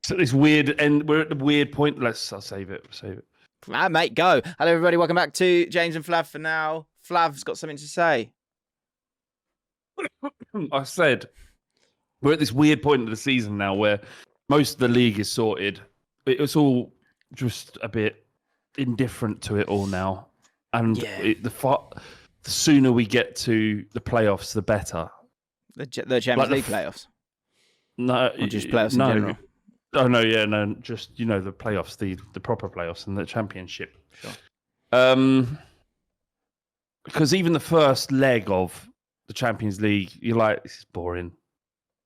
So this weird, and we're at the weird point. I'll save it. Ah, mate, go. Hello, everybody. Welcome back to James and Flav for now. Flav's got something to say. I said we're at this weird point of the season now where most of the league is sorted. It's all just a bit indifferent to it all now, and the sooner we get to the playoffs, the better. The Champions League playoffs. No, or just playoffs in general. Oh no, just the playoffs, the proper playoffs and the championship. Sure. Because even the first leg of the Champions League, you're like, this is boring.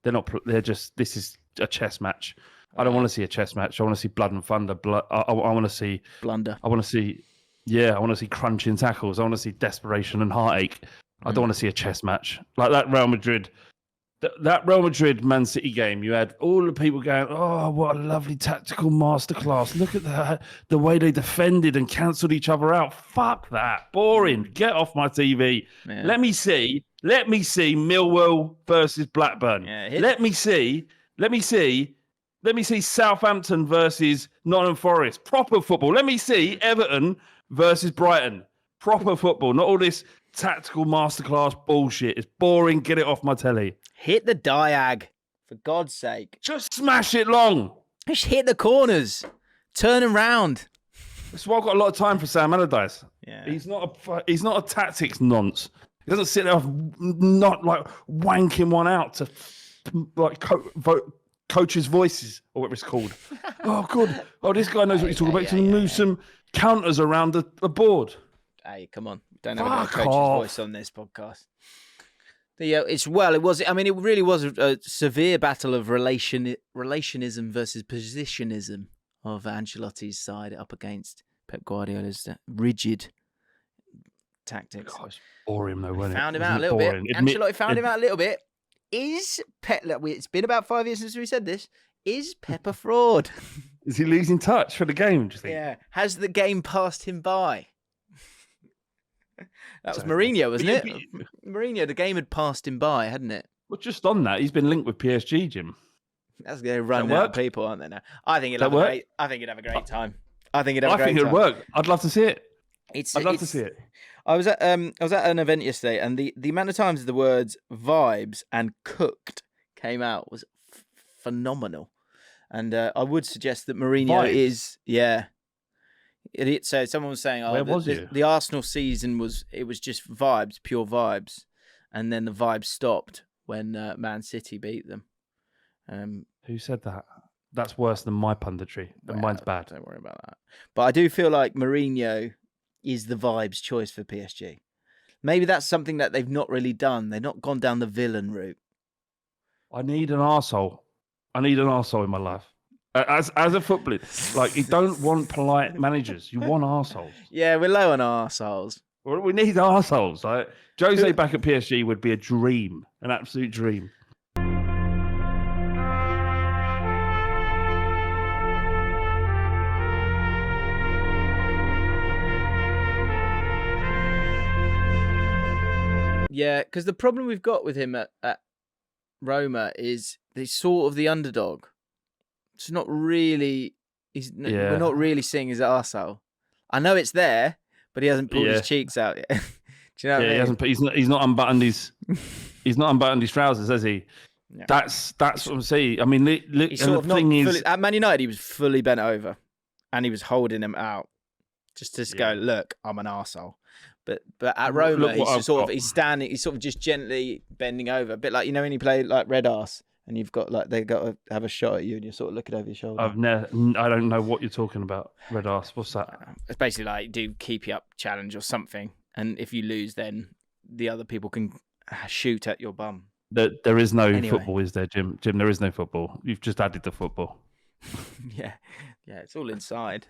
This is a chess match. I don't want to see a chess match. I want to see blood and thunder. I want to see blunder. I want to see crunching tackles. I want to see desperation and heartache. I don't want to see a chess match like that Real Madrid. That Real Madrid Man City game, you had all the people going, "Oh, what a lovely tactical masterclass! Look at the way they defended and cancelled each other out. Fuck that, boring. Get off my TV. Yeah. Let me see Millwall versus Blackburn. Yeah, let me see Southampton versus Nottingham Forest. Proper football. Let me see Everton versus Brighton. Proper football. Not all this tactical masterclass bullshit. It's boring. Get it off my telly. Hit the diag, for God's sake. Just smash it long. Just hit the corners. Turn around. That's why I've got a lot of time for Sam Allardyce. Yeah. He's not a tactics nonce. He doesn't sit there not like wanking one out to like coaches' voices or whatever it's called. Oh, good. Oh, this guy knows what he's talking about. He can move some counters around the board. Hey, come on. Don't have a coach's voice on this podcast. It really was a severe battle of relationism versus positionism of Ancelotti's side up against Pep Guardiola's rigid tactics. Gosh, boring though, wasn't it? Found him out a little bit. Ancelotti found him out a little bit. Is Pep? It's been about 5 years since we said this. Is Pep a fraud? Is he losing touch for the game? Do you think? Yeah. Has the game passed him by? That was Mourinho, wasn't it? Mourinho, the game had passed him by, hadn't it? Well, just on that, he's been linked with PSG, Jim. That's going to run out of people, aren't they now? I think he'd have a great time. I think it'd work. I'd love to see it. I'd love to see it. I was at an event yesterday, and the amount of times the words vibes and cooked came out was phenomenal. And I would suggest that Mourinho is, So someone was saying, the Arsenal season was just vibes, pure vibes, and then the vibes stopped when Man City beat them. Who said that? That's worse than my punditry. Mine's bad. Don't worry about that. But I do feel like Mourinho is the vibes choice for PSG. Maybe that's something that they've not really done. They've not gone down the villain route. I need an arsehole. In my life. As a footballer, like, you don't want polite managers. You want arseholes. Yeah, we're low on arseholes. We need arseholes. Like, Jose back at PSG would be a dream, an absolute dream. Yeah, because the problem we've got with him at Roma is he's sort of the underdog. It's not really. We're not really seeing his arsehole. I know it's there, but he hasn't pulled his cheeks out yet. Do you know what I mean? He hasn't. He's not unbuttoned his. He's not unbuttoned his trousers, has he? Yeah. That's what I'm saying. I mean, at Man United, he was fully bent over, and he was holding him out, just to go, look, I'm an arsehole. But at Roma, he's standing. He's sort of just gently bending over, a bit like when you play like Red Arse. And you've got they got to have a shot at you, and you're sort of looking over your shoulder. I don't know what you're talking about. Red Arse, what's that? It's basically like do keep you up challenge or something, and if you lose, then the other people can shoot at your bum. There is no football, is there, Jim? Jim, there is no football. You've just added the football. yeah, it's all inside,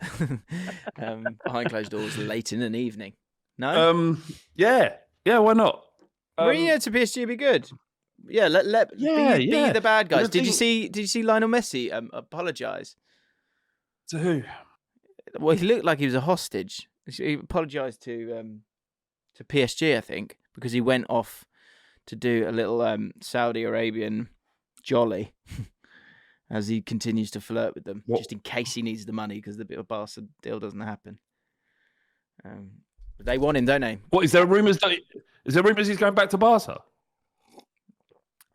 behind closed doors, late in an evening. No. Yeah. Why not? Mourinho to PSG would be good. Yeah, be the bad guys. Did you see Lionel Messi apologise? To who? Well, he looked like he was a hostage. He apologised to PSG, I think, because he went off to do a little Saudi Arabian jolly. as he continues to flirt with them, What? just in case he needs the money because the Barca deal doesn't happen. But they want him, don't they? What is there rumours he's going back to Barca?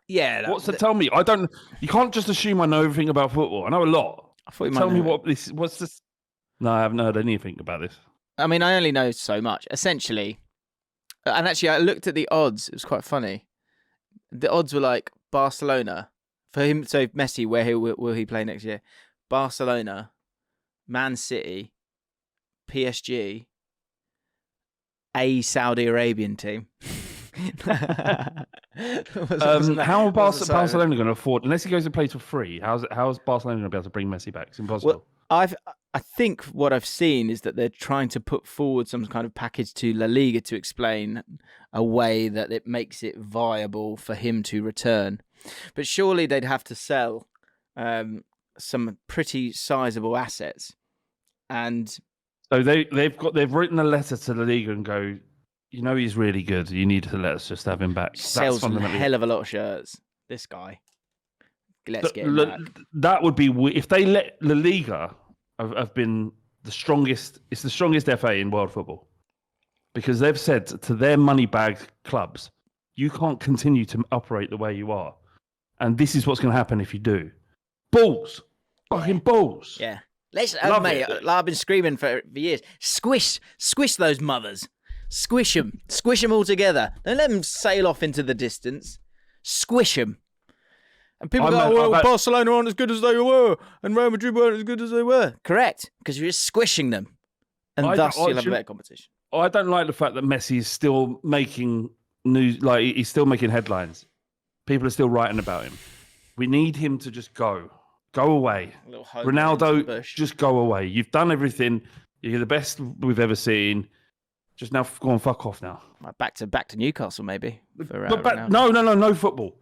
Yeah. What's to tell me? I don't. You can't just assume I know everything about football. I know a lot. I thought you might tell me know what this. What's this? No, I haven't heard anything about this. I mean, I only know so much. Essentially, and actually, I looked at the odds. It was quite funny. The odds were like Barcelona for him. So Messi, where will he play next year? Barcelona, Man City, PSG, a Saudi Arabian team. How Barcelona going to afford, unless he goes to play for free? How's Barcelona going to be able to bring Messi back? It's impossible. Well, I think what I've seen is that they're trying to put forward some kind of package to La Liga to explain a way that it makes it viable for him to return. But surely they'd have to sell some pretty sizable assets, and so they've written a letter to La Liga and go, you know, he's really good. You need to let us just have him back. Sells a hell of a lot of shirts. This guy. Let's get him back. That would be if they let La Liga have been the strongest. It's the strongest FA in world football because they've said to their money bag clubs, you can't continue to operate the way you are, and this is what's going to happen if you do. Balls, fucking balls. Yeah, mate. I've been screaming for years. Squish those mothers. Squish them all together. Don't let them sail off into the distance. Squish them. And people go, Barcelona aren't as good as they were, and Real Madrid weren't as good as they were. Correct, because you're just squishing them, and thus you'll have a better competition. I don't like the fact that Messi is still making news, like he's still making headlines. People are still writing about him. We need him to just go away. Ronaldo, just go away. You've done everything. You're the best we've ever seen. Just now, go and fuck off now. Back to Newcastle, maybe. No football.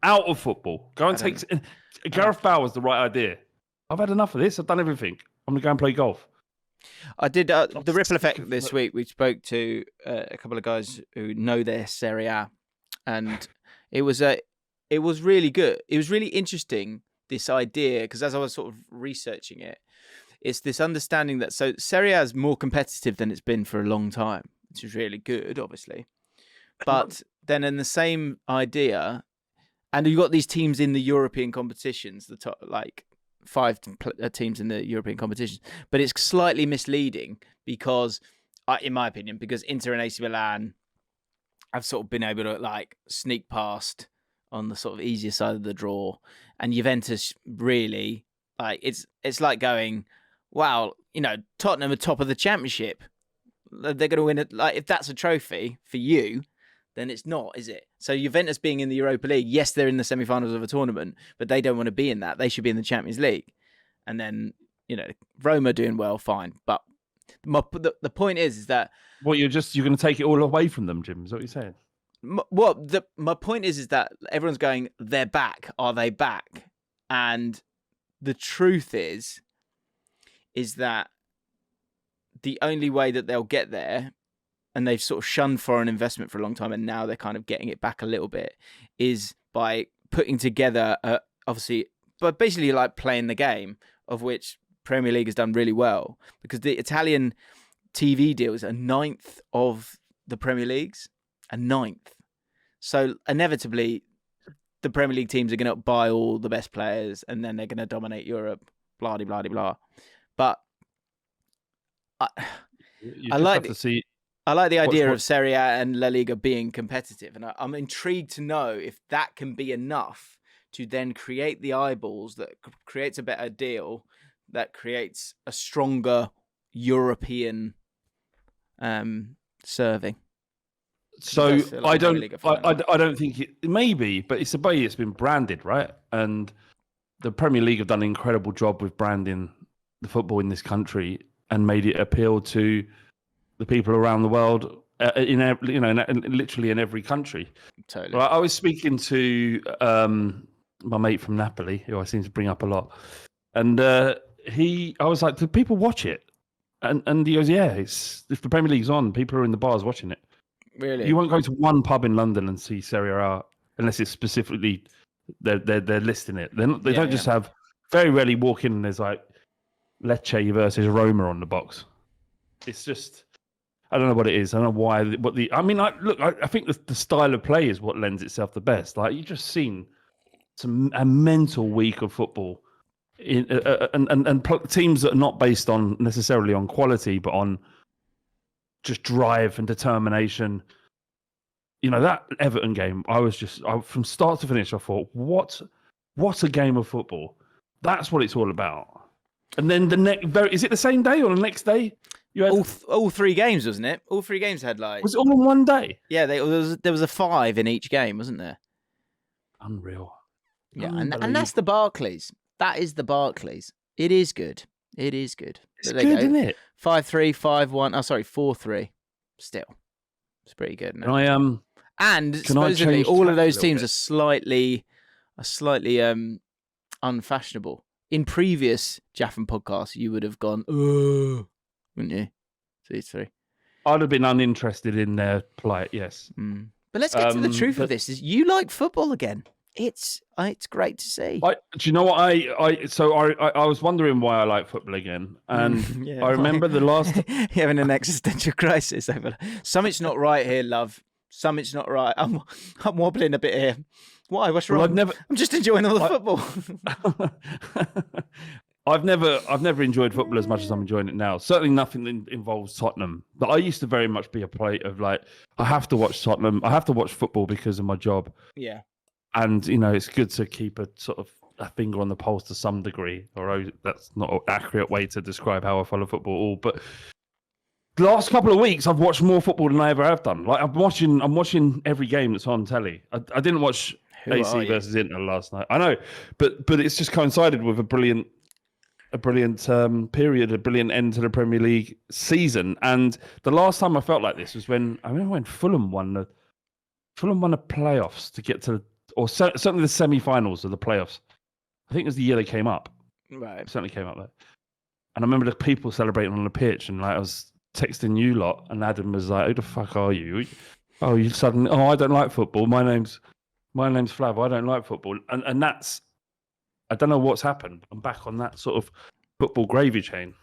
Out of football. Go and take. Gareth Bale's the right idea. I've had enough of this. I've done everything. I'm going to go and play golf. I did the ripple effect this week. We spoke to a couple of guys who know their Serie A, and it was really good. It was really interesting, this idea, because as I was sort of researching it, it's this understanding that Serie A is more competitive than it's been for a long time, which is really good, obviously. But then in the same idea, and you've got these teams in the European competitions, the top, like 5 teams in the European competitions, but it's slightly misleading because, in my opinion, because Inter and AC Milan have sort of been able to like sneak past on the sort of easier side of the draw, and Juventus really like it's like going, wow, you know, Tottenham are top of the Championship. They're going to win it. Like if that's a trophy for you, then it's not, is it? So Juventus being in the Europa League, yes, they're in the semi-finals of a tournament, but they don't want to be in that. They should be in the Champions League. And then, you know, Roma doing well, fine. But the point is that... Well, you're going to take it all away from them, Jim, is that what you're saying? My point is that everyone's going, they're back. Are they back? And the truth is that the only way that they'll get there, and they've sort of shunned foreign investment for a long time, and now they're kind of getting it back a little bit, is by putting together, obviously, but basically like playing the game, of which Premier League has done really well, because the Italian TV deal is a 9th of the Premier League's, a 9th. So inevitably, the Premier League teams are going to buy all the best players, and then they're going to dominate Europe, blah, blah, blah, blah. But I like the idea of Serie A and La Liga being competitive, and I'm intrigued to know if that can be enough to then create the eyeballs that creates a better deal, that creates a stronger European serving. So I don't think it maybe, but it's the way it's been branded, right? And the Premier League have done an incredible job with branding the football in this country and made it appeal to the people around the world, literally in every country. Totally. Well, I was speaking to my mate from Napoli, who I seem to bring up a lot, and I was like, "Do people watch it?" And he goes, "Yeah, if the Premier League's on, people are in the bars watching it." Really? You won't go to one pub in London and see Serie A unless it's specifically they're listing it. They don't just have very rarely walk in and there's like Lecce versus Roma on the box. It's just, I don't know what it is. I don't know why. I think the style of play is what lends itself the best. Like, you've just seen a mental week of football and teams that are not based on necessarily on quality, but on just drive and determination. You know, that Everton game, from start to finish, I thought, what a game of football. That's what it's all about. And then is it the same day or the next day? You had all 3 games, wasn't it? All 3 games had like... Was it all in one day? Yeah, there was a 5 in each game, wasn't there? Unreal. Yeah, and that's the Barclays. That is the Barclays. It is good. It is good. It's good, isn't it? 5-3, 5-1. Oh, sorry, 4-3. Still, it's pretty good. No? And supposedly all of those teams are slightly unfashionable. In previous JAFFN podcasts, you would have gone, oh, wouldn't you? These 3. I'd have been uninterested in their plight, yes. But let's get to the truth of this. Is you like football again? It's great to see. Do you know what I was wondering why I like football again, and yeah, I remember the last You're having an existential crisis over something's not right here, love. Something's not right. I'm wobbling a bit here. Why? What's wrong? I'm just enjoying all the football. I've never enjoyed football as much as I'm enjoying it now. Certainly nothing that involves Tottenham. But I used to very much be a play of like, I have to watch Tottenham. I have to watch football because of my job. Yeah. And, you know, it's good to keep a sort of a finger on the pulse to some degree. Or that's not an accurate way to describe how I follow football. But the last couple of weeks, I've watched more football than I ever have done. Like, I'm watching every game that's on telly. I didn't watch AC versus Inter last night. I know, but it's just coincided with a brilliant period, a brilliant end to the Premier League season. And the last time I felt like this was when Fulham won the playoffs to get to, or certainly the semi-finals of the playoffs. I think it was the year they came up. Right, certainly came up there. And I remember the people celebrating on the pitch, and like I was texting you lot, and Adam was like, "Who the fuck are you? Oh, you suddenly? Oh, I don't like football. My name's Flav. I don't like football." And that's, I don't know what's happened. I'm back on that sort of football gravy train.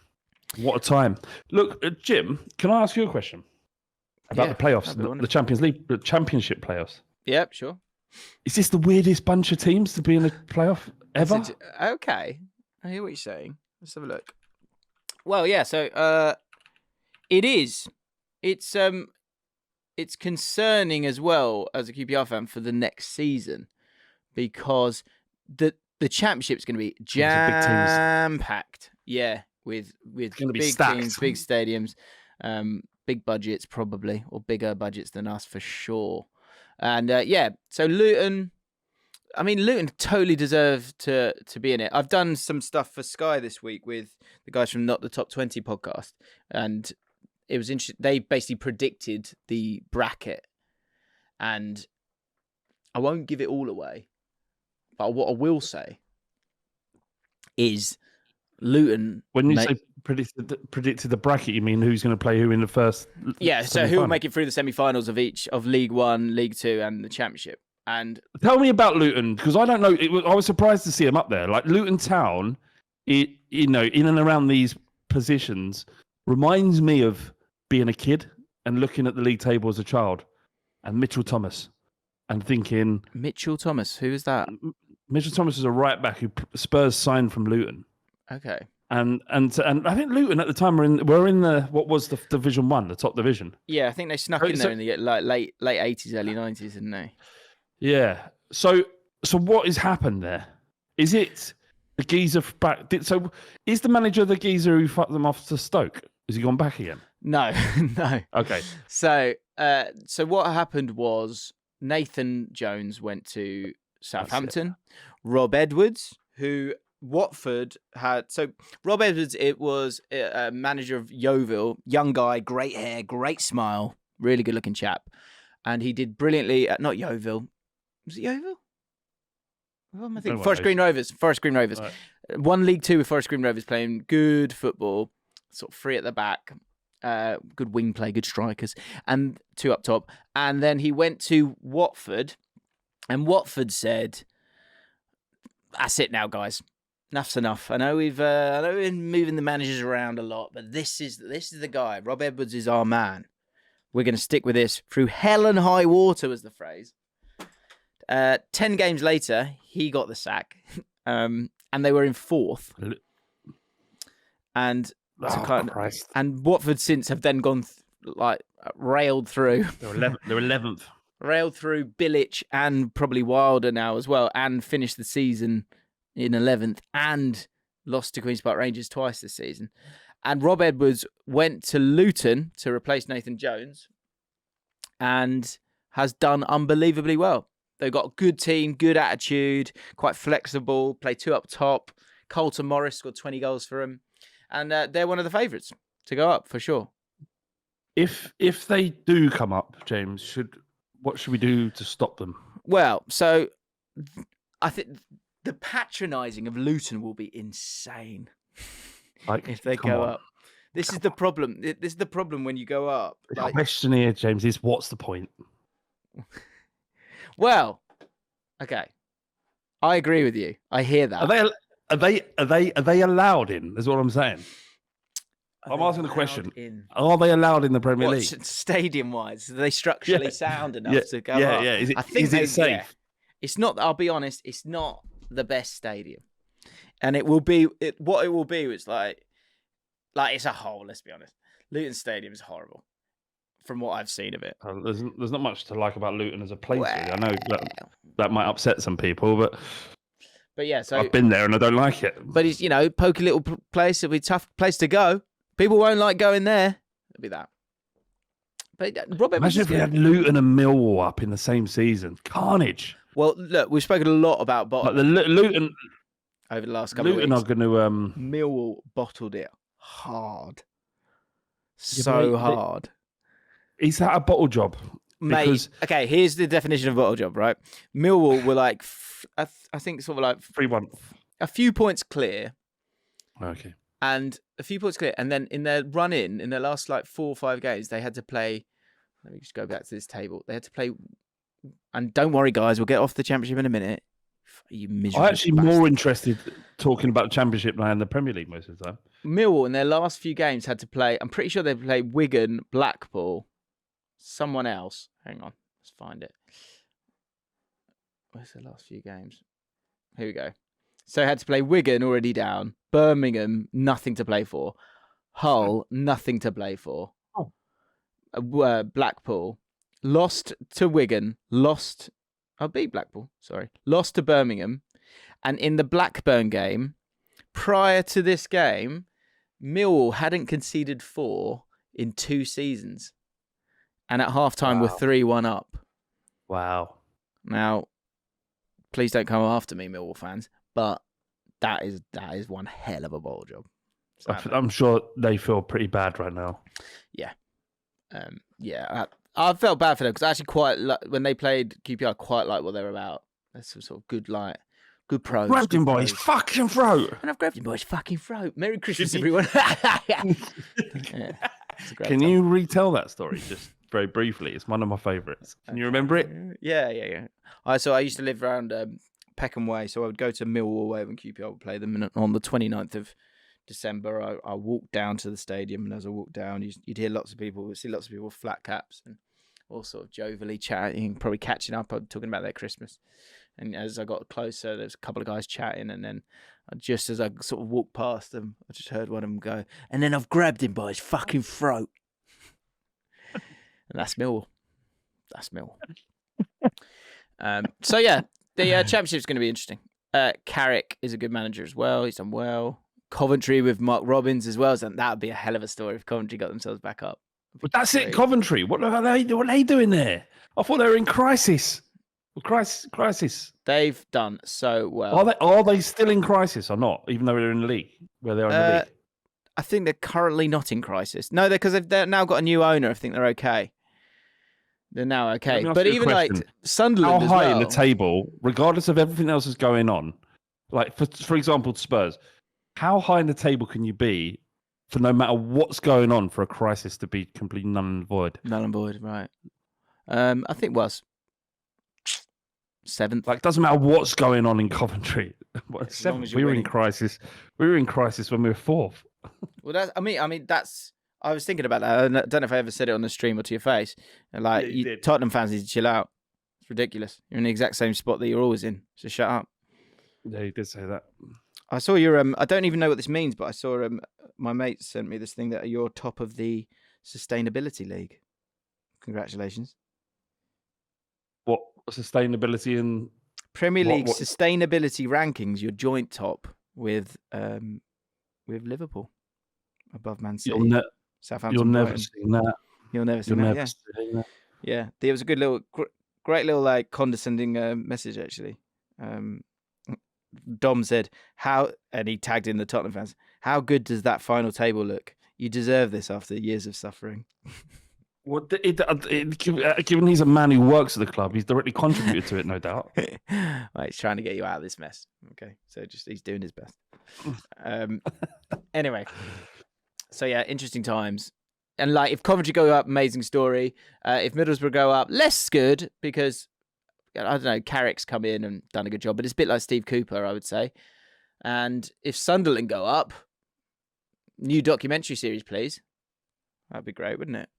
What a time! Look, Jim, can I ask you a question about the playoffs, the Champions League, the Championship playoffs? Yep, sure. Is this the weirdest bunch of teams to be in a playoff ever? Okay, I hear what you're saying. Let's have a look. Well, yeah. So, it is. It's concerning as well as a QPR fan for the next season, because the championship's going to be jam-packed. Yeah, with big teams, big stadiums, big budgets probably, or bigger budgets than us for sure. And so Luton, I mean, Luton totally deserve to be in it. I've done some stuff for Sky this week with the guys from Not the Top 20 podcast, and it was interesting. They basically predicted the bracket, and I won't give it all away, but what I will say is Luton. When you say predicted the bracket, you mean who's going to play who in the first? Yeah, so who will make it through the semi-finals of each of League One, League Two, and the Championship. And tell me about Luton, because I don't know. I was surprised to see them up there. Like Luton Town, in and around these positions, reminds me of being a kid and looking at the league table as a child, and Mitchell Thomas, and thinking, Mitchell Thomas, who is that? Mitchell Thomas is a right back who Spurs signed from Luton. Okay. And I think Luton at the time were in the what was the Division 1, the top division. Yeah, I think they snuck in there in the late 80s, early 90s, didn't they? Yeah. So what has happened there? Is it the geezer back? So is the manager the geezer who fucked them off to Stoke? Has he gone back again? No, no. Okay. So what happened was Nathan Jones went to Southampton. Rob Edwards, who Watford had. So Rob Edwards, it was a manager of Yeovil, young guy, great hair, great smile, really good looking chap, and he did brilliantly at not Yeovil. Was it Yeovil? What am I thinking? Forest Green Rovers. Right. Won League Two with Forest Green Rovers, playing good football, sort of free at the back, good wing play, good strikers, and two up top. And then he went to Watford, and Watford said, "That's it now, guys. enough's enough. I know we've been moving the managers around a lot, but this is the guy. Rob Edwards is our man. We're going to stick with this through hell and high water, was the phrase. 10 games later, he got the sack, and they were in fourth. And and Watford since have then gone railed through. They're 11th. Railed through Bilic and probably Wilder now as well, and finished the season in 11th and lost to Queen's Park Rangers twice this season. And Rob Edwards went to Luton to replace Nathan Jones and has done unbelievably well. They've got a good team, good attitude, quite flexible, play two up top. Colton Morris scored 20 goals for them. And they're one of the favourites to go up for sure. If they do come up, James, what should we do to stop them? Well, so I think the patronising of Luton will be insane if they go up. This is the problem. This is the problem when you go up. The question here, James, is what's the point? Well, okay, I agree with you. I hear that. Are they allowed in? Is what I'm saying. I'm asking the question. Are they allowed in the Premier League? Stadium-wise, are they structurally sound enough to go up? Yeah. Is it safe? Yeah. It's not. I'll be honest. It's not the best stadium, and it will be. What it will be is like it's a hole. Let's be honest. Luton Stadium is horrible, from what I've seen of it. There's not much to like about Luton as a place. Really. I know that might upset some people, but yeah. So I've been there and I don't like it. But it's pokey little place. It'll be a tough place to go. People won't like going there. It'll be that. But imagine if we had Luton and Millwall up in the same season. Carnage. Well, look, we've spoken a lot about bottle. Luton over the last couple of weeks. Luton are going to Millwall bottled it hard, hard. Is that a bottle job? Mate, okay, here's the definition of bottle job, right? Millwall were like, I think sort of like 3-1. A few points clear. Okay. And a few points clear. And then in their run-in, in their last 4 or 5 games, they had to play... Let me just go back to this table. They had to play... And don't worry, guys, we'll get off the Championship in a minute. You miserable I'm actually more interested talking about the Championship now than the Premier League most of the time. Millwall, in their last few games, had to play... I'm pretty sure they played Wigan, Blackpool, someone else. Hang on, let's find it. Where's the last few games? Here we go. So had to play Wigan, already down. Birmingham, nothing to play for. Hull, nothing to play for. Blackpool, lost to Wigan, beat Blackpool, sorry. Lost to Birmingham. And in the Blackburn game, prior to this game, Millwall hadn't conceded 4 in 2 seasons. And at halftime were 3-1 up. Wow. Now, please don't come after me, Millwall fans, but that is one hell of a ball job. Sadly. I'm sure they feel pretty bad right now. Yeah. I felt bad for them because I actually when they played QPR, I quite like what they're about. That's some sort of good pros. Grabbed him by his fucking throat. And I've grabbed him by his fucking throat. Merry Christmas, everyone. Can you retell that story just very briefly? It's one of my favourites. Can you remember it? Yeah. I used to live around Peckham Way, so I would go to Millwall Way when QPR would play them. And on the 29th of December, I walked down to the stadium, and as I walked down, you'd see lots of people with flat caps and all sort of jovially chatting, probably catching up, talking about their Christmas. And as I got closer, there was a couple of guys chatting, and then just as I sort of walked past them, I just heard one of them go, "And then I've grabbed him by his fucking throat." And that's Millwall. So yeah, the Championship's going to be interesting. Carrick is a good manager as well. He's done well. Coventry with Mark Robbins as well. So that would be a hell of a story if Coventry got themselves back up. But that's it, Coventry. What are they doing there? I thought they were in crisis. Crisis. They've done so well. Are they still in crisis or not? Even though they're in the league, where they are in the league. I think they're currently not in crisis. No, because they've now got a new owner. I think they're okay. They're now okay. But even like Sunderland, how high in the table, regardless of everything else that's going on, like for example, Spurs, how high in the table can you be for no matter what's going on for a crisis to be completely null and void? Null and void, right? I think was 7th. Like, doesn't matter what's going on in Coventry. As long as We you're were in winning. crisis. We were in crisis when we were 4th. Well, that's. I was thinking about that. I don't know if I ever said it on the stream or to your face. Like, Yeah, you did. Tottenham fans need to chill out. It's ridiculous. You're in the exact same spot that you're always in. So shut up. Yeah, you did say that. I saw your. I don't even know what this means, but I saw my mate sent me this thing that you're top of the Sustainability League. Congratulations. What sustainability in Premier League what- sustainability rankings? You're joint top with Liverpool, above Man City, Southampton. You'll never Brighton. see that. You'll never see You'll that. never Yeah, see that. yeah. There was a good little, great little like condescending message actually. Dom said, "How?" and he tagged in the Tottenham fans. How good does that final table look? You deserve this after years of suffering. Well, given he's a man who works at the club, he's directly contributed to it, no doubt. Well, he's trying to get you out of this mess. Okay, so he's doing his best. Anyway, so yeah, interesting times. And like, if Coventry go up, amazing story. If Middlesbrough go up, less good because I don't know. Carrick's come in and done a good job, but it's a bit like Steve Cooper, I would say. And if Sunderland go up, new documentary series, please. That'd be great, wouldn't it?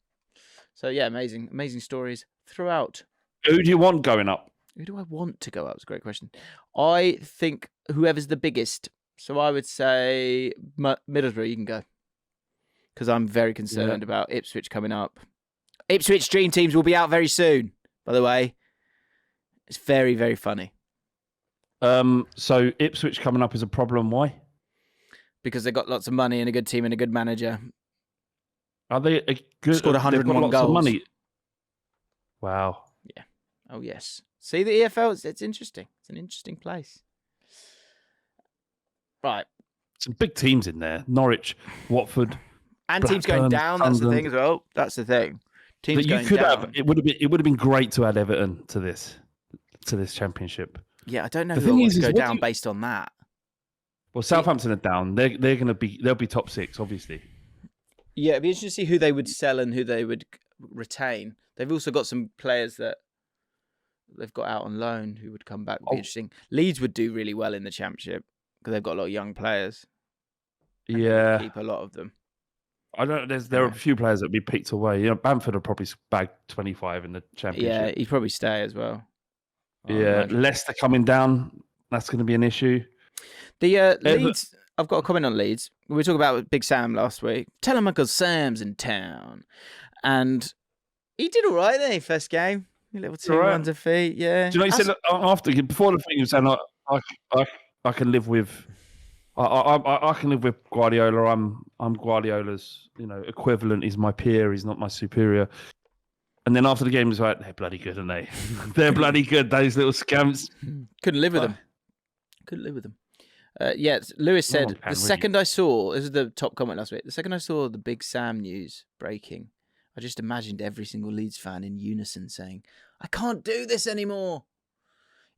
So yeah, amazing stories throughout. Who do you want going up? Who do I want to go up? It's a great question. I think whoever's the biggest. So I would say Middlesbrough, you can go. Because I'm very concerned about Ipswich coming up. Ipswich Dream Teams will be out very soon, by the way. It's very, very funny. So Ipswich coming up is a problem. Why? Because they've got lots of money and a good team and a good manager. Are they a good? Scored 101 lots goals. of money. Wow. Yeah. Oh, yes. See, the EFL, it's interesting. It's an interesting place. Right. Some big teams in there. Norwich, Watford. And teams going Blackburn, down, that's the Sunderland. thing as well. That's the thing. Teams But you going could down. have. It would have been great to add Everton to this championship. Yeah, I don't know The who I thing want is, to go what down do you- based on that. Well, Southampton are down. They'll be top 6, obviously. Yeah, it'd be interesting to see who they would sell and who they would retain. They've also got some players that they've got out on loan who would come back. Would be interesting. Leeds would do really well in the championship because they've got a lot of young players. And Yeah. keep a lot of them. I don't. There are a few players that would be picked away. You know, Bamford will probably bag 25 in the Yeah, championship. he'd probably stay as well. Yeah, Leicester coming down. That's going to be an issue. The Leeds. I've got a comment on Leeds. We were talking about Big Sam last week. Tell him Uncle Sam's in town, and he did all right there first game. A little 2-1 defeat. Yeah. Do you know? He said before the thing, he was saying, I can live with. I can live with Guardiola. I'm Guardiola's, equivalent. He's my peer. He's not my superior. And then after the game, he was like, they're bloody good, aren't they? They're bloody good. Those little scamps. Couldn't live with them. Couldn't live with them. Lewis said, the second I saw, this is the top comment last week, the second I saw the Big Sam news breaking, I just imagined every single Leeds fan in unison saying, I can't do this anymore.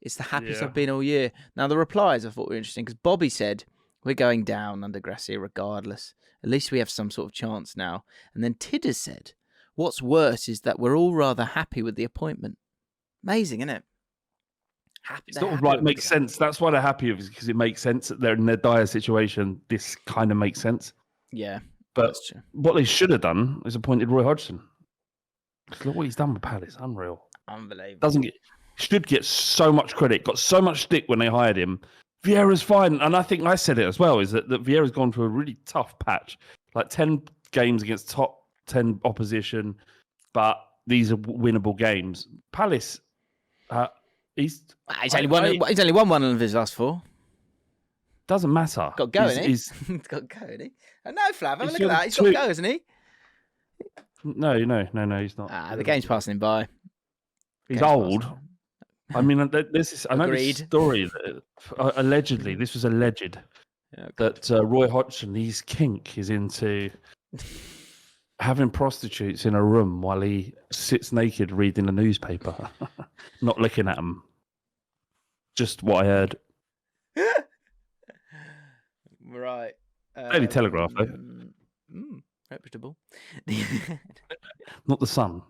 It's the happiest I've been all year. Now, the replies I thought were interesting because Bobby said, we're going down under Gracia regardless. At least we have some sort of chance now. And then Tidder said, what's worse is that we're all rather happy with the appointment. Amazing, isn't it? It's sort of like makes sense. That's why they're happy with it, because it makes sense that they're in their dire situation. This kind of makes sense. Yeah, but that's true. What they should have done is appointed Roy Hodgson. Look what he's done with Palace. Unreal. Unbelievable. Should get so much credit. Got so much stick when they hired him. Vieira's fine, and I think I said it as well. Is that Vieira's gone through a really tough patch, like 10 games against top 10 opposition, but these are winnable games. Palace. He's only won one of his last 4. Doesn't matter. Got go, isn't he? He's got go, isn't he? No, Flav, have a look at that. He's got go, isn't he? No, he's not. The game's passing him by. He's old. I mean, I know this story that allegedly, this was alleged, that Roy Hodgson, his kink is into having prostitutes in a room while he sits naked reading a newspaper, not looking at them. Just what I heard. Right. Daily Telegraph, though. Reputable. Not the Sun.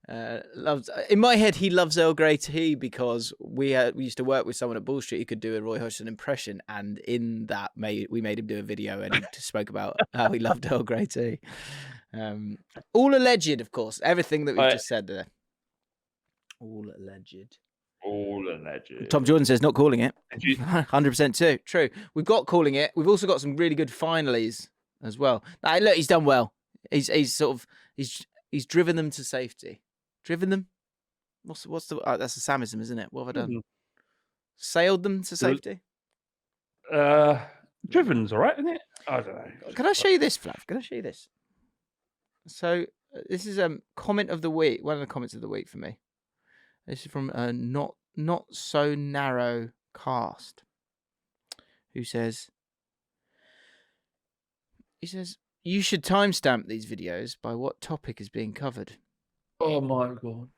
Loves in my head. He loves Earl Grey tea because we used to work with someone at Ball Street who could do a Roy Hodgson impression, and in that we made him do a video and he spoke about how he loved Earl Grey tea. All alleged, of course. Everything that we've just said there. All alleged. All alleged. Tom Jordan says not calling it. 100% too. True. We've got calling it. We've also got some really good finalies as well. Now, look, he's done well. He's driven them to safety. Driven them? What's the? That's a Samism, isn't it? What have I done? Sailed them to safety. Driven's all right, isn't it? I don't know. Can I show you this, Flav? Can I show you this? So this is comment of the week. One of the comments of the week for me. This is from not so narrow cast, who says, you should timestamp these videos by what topic is being covered. Oh my God.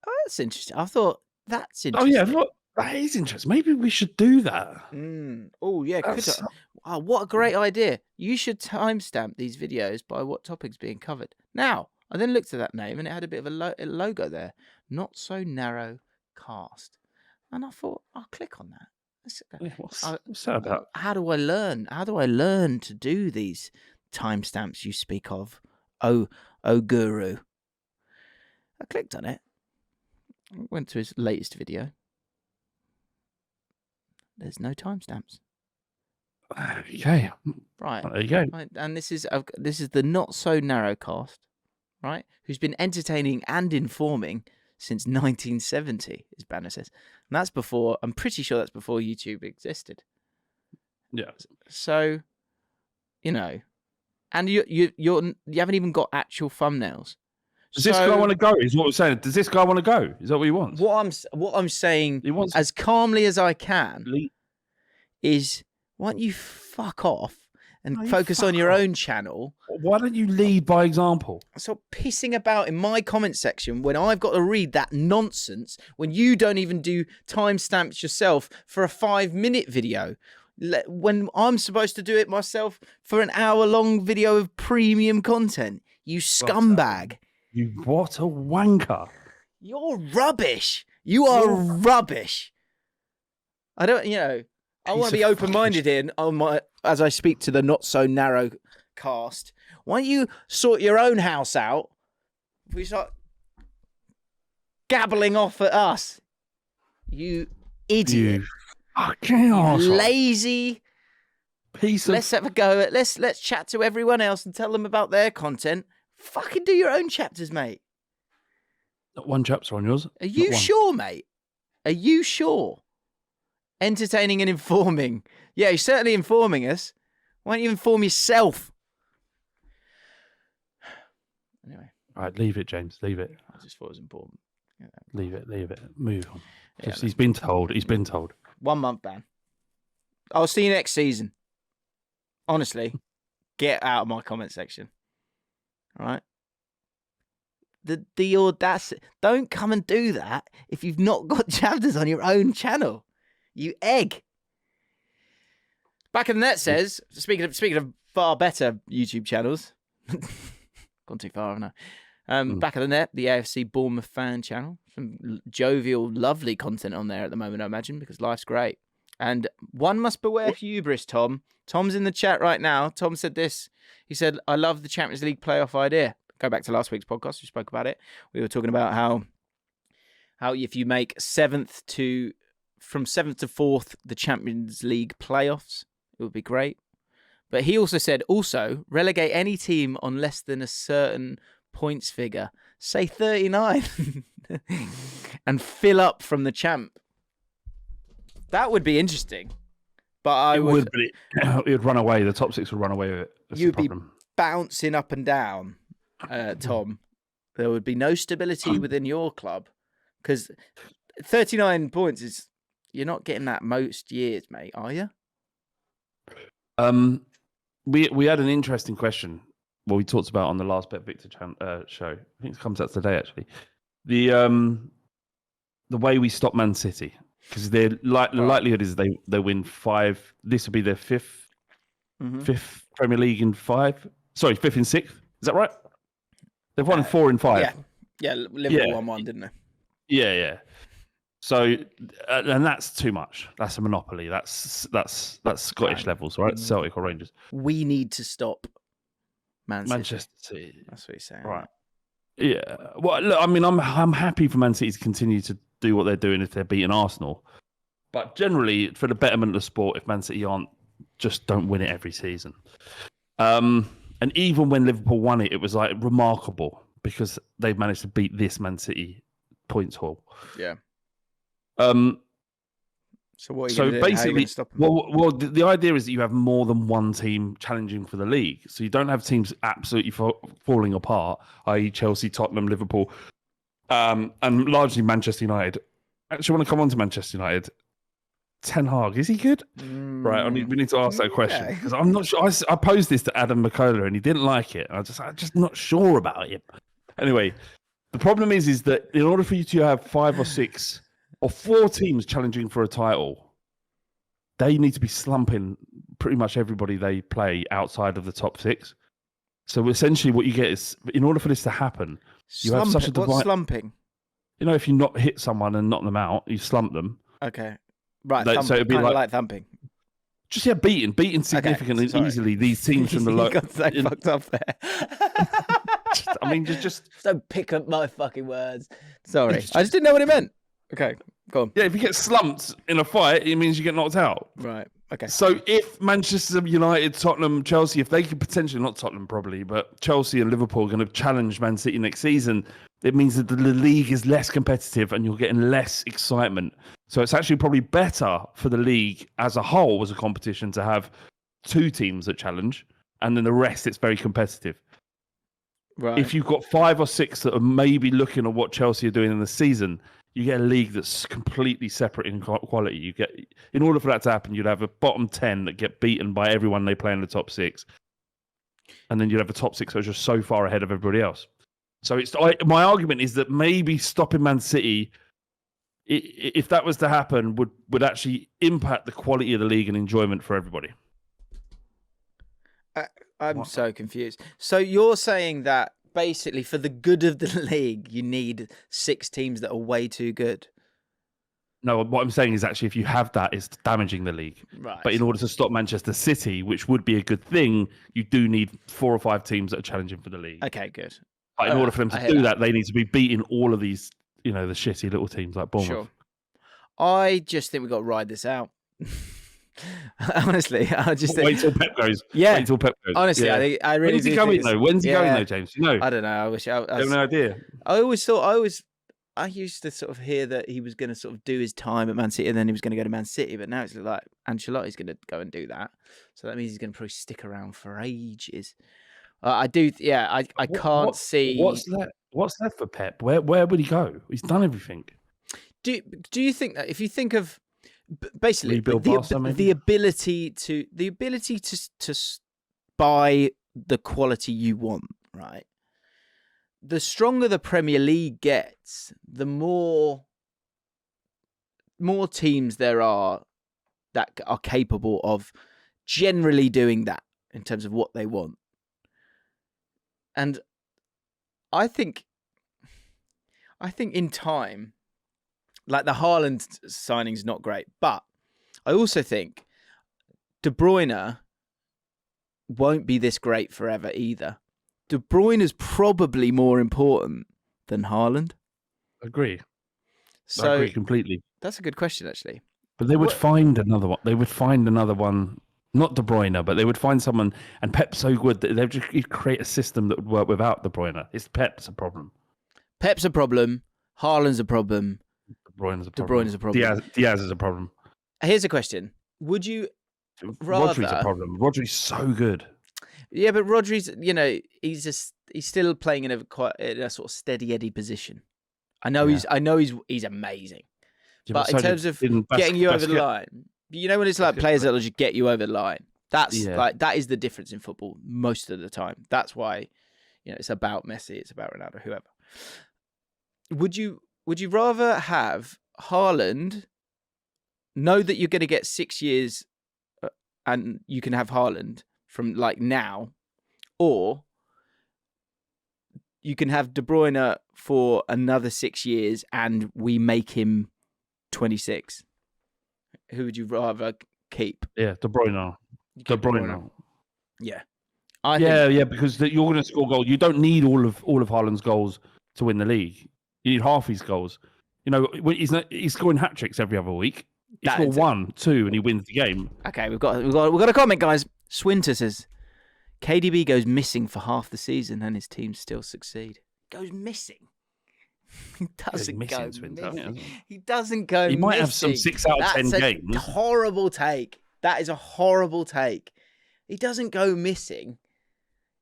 Oh, that's interesting. I thought that's interesting. Oh yeah, look, that is interesting. Maybe we should do that. Oh yeah, oh, what a great idea. You should timestamp these videos by what topic's being covered. Now, I then looked at that name and it had a bit of a logo there. Not so narrow cast. And I thought, I'll click on that. What's that about? How do I learn? How do I learn to do these timestamps you speak of? Oh guru. I clicked on it. Went to his latest video. There's no timestamps. Okay. Right. There you go. Right. And this is the not so narrow cast, right? Who's been entertaining and informing since 1970, as Banner says. And that's before, I'm pretty sure that's before YouTube existed. Yeah. So, and you haven't even got actual thumbnails. Does this guy want to go? Is what we're saying. Does this guy want to go? Is that what he wants? What I'm saying, as calmly as I can, is why don't you fuck off and focus on your own channel? Why don't you lead by example? Stop pissing about in my comment section when I've got to read that nonsense, when you don't even do timestamps yourself for a 5-minute video, when I'm supposed to do it myself for an hour-long video of premium content. You scumbag. You what a wanker. You're rubbish. You are rubbish. I don't, I want to be open-minded as I speak to the not so narrow cast. Why don't you sort your own house out if we start gabbling off at us? You idiot. You fucking arsehole. Lazy Piece of... Let's have a go at let's chat to everyone else and tell them about their content. Fucking do your own chapters, mate. Not one chapter on yours. Are you sure, mate? Are you sure? Entertaining and informing. Yeah, you're certainly informing us. Why don't you inform yourself? Anyway. All right, leave it, James. Leave it. I just thought it was important. Yeah. Leave it. Move on. Yeah, he's been told. He's been told. 1 month ban. I'll see you next season. Honestly, get out of my comment section. All right? The audacity. Don't come and do that if you've not got chapters on your own channel. You egg. Back of the Net says, speaking of far better YouTube channels, gone too far, haven't I? Back of the Net, the AFC Bournemouth fan channel. Some jovial, lovely content on there at the moment, I imagine, because life's great. And one must beware for hubris, Tom. Tom's in the chat right now. Tom said this. He said, I love the Champions League playoff idea. Go back to last week's podcast. We spoke about it. We were talking about how if you make from 7th to 4th, the Champions League playoffs, it would be great. But he also said, relegate any team on less than a certain points figure, say 39, and fill up from the champ. That would be interesting. But it would run away. The top 6 would run away with it. That's you'd be bouncing up and down, Tom. There would be no stability within your club because 39 points is... You're not getting that most years, mate, are you? We had an interesting question. Well, we talked about on the last Bet Victor show. I think it comes out today, actually. The way we stop Man City, because the likelihood is they win 5. This will be their fifth Premier League in 5. Sorry, 5th and 6th. Is that right? They've won 4 and 5. Yeah, Yeah, Liverpool won 1, didn't they? Yeah. So, and that's too much. That's a monopoly. That's Scottish levels, right? Celtic or Rangers. We need to stop Manchester City. That's what he's saying. Right. Yeah. Well, look, I mean, I'm happy for Man City to continue to do what they're doing if they're beating Arsenal. But generally, for the betterment of the sport, if Man City just don't win it every season. And even when Liverpool won it, it was like remarkable because they've managed to beat this Man City points haul. Yeah. So what are you going to do? How are you going to stop them? Well, the idea is that you have more than one team challenging for the league. So you don't have teams absolutely falling apart, i.e. Chelsea, Tottenham, Liverpool, and largely Manchester United. I actually want to come on to Manchester United. Ten Hag, is he good? Right, we need to ask that question because I'm not sure. I posed this to Adam McCullough and he didn't like it. I'm just not sure about it. Anyway, the problem is that in order for you to have 5 or 6 or 4 teams challenging for a title, they need to be slumping pretty much everybody they play outside of the top 6. So essentially, what you get is, in order for this to happen, you have such a divide. What's slumping? You know, if you not hit someone and knock them out, you slump them. Okay. Right, so it'd be like thumping. Just beating significantly easily these teams from the low. You got so fucked up there. I mean, just don't pick up my fucking words. Sorry, I just didn't know what it meant. Okay, go on. Yeah, if you get slumped in a fight, it means you get knocked out. Right. Okay. So if Manchester United, Tottenham, Chelsea, if they could potentially, not Tottenham probably, but Chelsea and Liverpool are going to challenge Man City next season, it means that the league is less competitive and you're getting less excitement. So it's actually probably better for the league as a whole, as a competition, to have 2 teams that challenge, and then the rest, it's very competitive. Right. If you've got 5 or 6 that are maybe looking at what Chelsea are doing in the season, you get a league that's completely separate in quality. You get, in order for that to happen, you'd have a bottom 10 that get beaten by everyone they play in the top 6, and then you'd have a top 6 that are just so far ahead of everybody else. So my argument is that maybe stopping Man City, if that was to happen, would actually impact the quality of the league and enjoyment for everybody. I'm so confused. So you're saying that basically for the good of the league, you need 6 teams that are way too good? No, what I'm saying is actually if you have that, it's damaging the league. Right. But in order to stop Manchester City, which would be a good thing, you do need 4 or 5 teams that are challenging for the league. Okay, good. But in order for them to do that, they need to be beating all of these, the shitty little teams like Bournemouth. Sure. I just think we've got to ride this out. Honestly, I just think... Wait till Pep goes. Yeah. Wait till Pep goes. Honestly, yeah. I really When's he going though? When's he going though, James? You know? I don't know. I wish I have no idea. I used to sort of hear that he was going to sort of do his time at Man City and then he was going to go to Man City, but now it's like Ancelotti's going to go and do that. So that means he's going to probably stick around for ages. I do. Yeah, I can't see. What's left for Pep? Where would he go? He's done everything. Do you think that if you think of basically the ability to buy the quality you want, right? The stronger the Premier League gets, the more teams there are that are capable of generally doing that in terms of what they want. And I think in time, like the Haaland signing's not great, but I also think De Bruyne won't be this great forever either. De Bruyne is probably more important than Haaland. Agree. So I agree completely. That's a good question, actually. But they would find another one. They would find another one. Not De Bruyne, but they would find someone, and Pep's so good that they'd just create a system that would work without De Bruyne. It's Pep's a problem. Pep's a problem. Haaland's a problem. De Bruyne's a problem. De Bruyne's a problem. Diaz is a problem. Here's a question: would you rather? Rodri's a problem. Rodri's so good. Yeah, but Rodri's, he's still playing in a sort of steady Eddie position. I know he's amazing, yeah, but in terms of getting you over the line. When it's like players that will just get you over the line. That is the difference in football most of the time. That's why, it's about Messi, it's about Ronaldo, whoever. Would you rather have Haaland know that you're going to get 6 years and you can have Haaland from like now, or you can have De Bruyne for another 6 years and we make him 26. Who would you rather keep? Yeah, De Bruyne. De Bruyne. Yeah. Yeah, because you're going to score goals. You don't need all of Haaland's goals to win the league. You need half his goals. You know, he's scoring hat tricks every other week. He scores 1, 2, and he wins the game. Okay, we've got a comment, guys. Swinter says KDB goes missing for half the season and his teams still succeed. Goes missing. He doesn't go missing. He doesn't go missing. He might have some 6 out of 10 games. That's a horrible take. That is a horrible take. He doesn't go missing.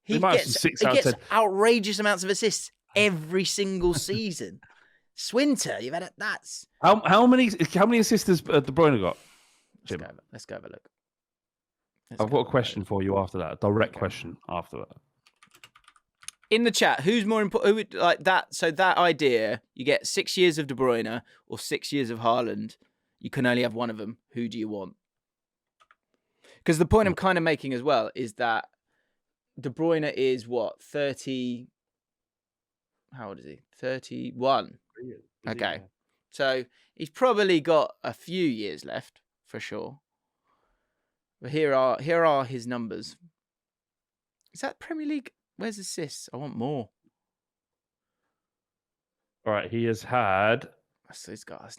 He gets outrageous amounts of assists every single season. Swinter, you've had it. That's how many assists has De Bruyne got? Jim? Let's go have a look. I've got a question for you after that. A direct question after that. In the chat, who's more important? Who would like that? So that idea, you get 6 years of De Bruyne or 6 years of Haaland. You can only have one of them. Who do you want? Because the point I'm kind of making as well is that De Bruyne is what, 30? How old is he? 31. Okay, so he's probably got a few years left for sure. But here are his numbers. Is that Premier League? Where's assists? I want more. All right, he has had. That's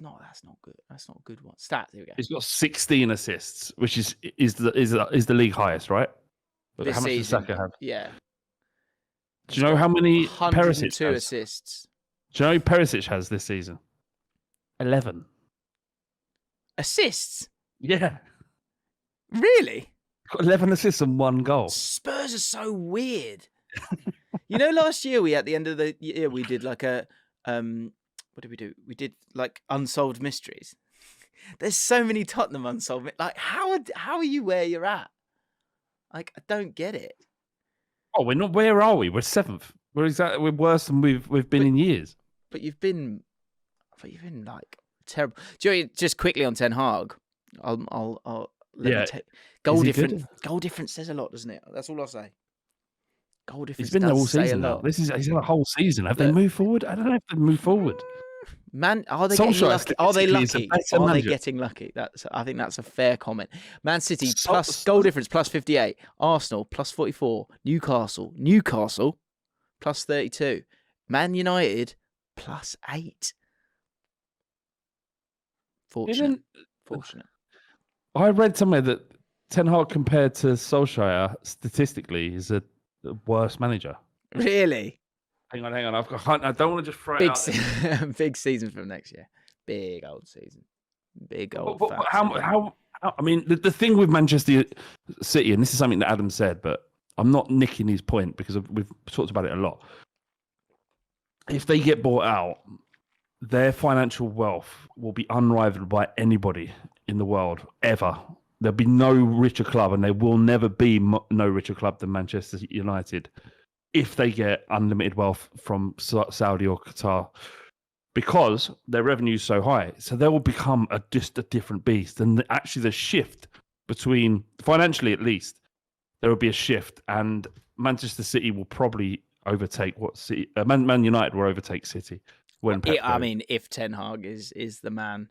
not good. That's not a good one. Stats. Here we go. He's got 16 assists, which is the league highest, right? This how much season, does Saka have? Yeah. Do you know how many Perisic has? Assists. Do you know who Perisic has this season? 11 assists. Yeah. Really? Got 11 assists and 1 goal. Spurs are so weird. You know, last year at the end of the year we did like a what did we do? We did like unsolved mysteries. There's so many Tottenham unsolved. Like how are you where you're at? Like I don't get it. Oh, we're not. Where are we? We're 7th. We're worse than we've been in years. But you've been like terrible. Do you know, just quickly on Ten Hag, I'll let me take goal difference. Goal difference says a lot, doesn't it? That's all I'll say. Goal difference. He's been there all season now. He's had a whole season. Have they moved forward? I don't know if they've moved forward. Man, are they getting lucky? Are they lucky? Are they getting lucky? I think that's a fair comment. Man City plus goal difference plus 58. Arsenal plus 44. Newcastle plus 32. Man United plus 8. Fortunate. I read somewhere that Ten Hag compared to Solskjaer statistically is a worse manager. Really? Hang on. I don't want to just throw it out. Big season from next year. Big old season. Big old. But how? I mean, the thing with Manchester City, and this is something that Adam said, but I'm not nicking his point because we've talked about it a lot. If they get bought out, their financial wealth will be unrivaled by anybody in the world ever. There'll be no richer club, and there will never be no richer club than Manchester United if they get unlimited wealth from Saudi or Qatar, because their revenue is so high. So they will become just a different beast. And actually the shift between, financially at least, there will be a shift, and Manchester City will probably overtake Man United will overtake City. I mean, if Ten Hag is the man,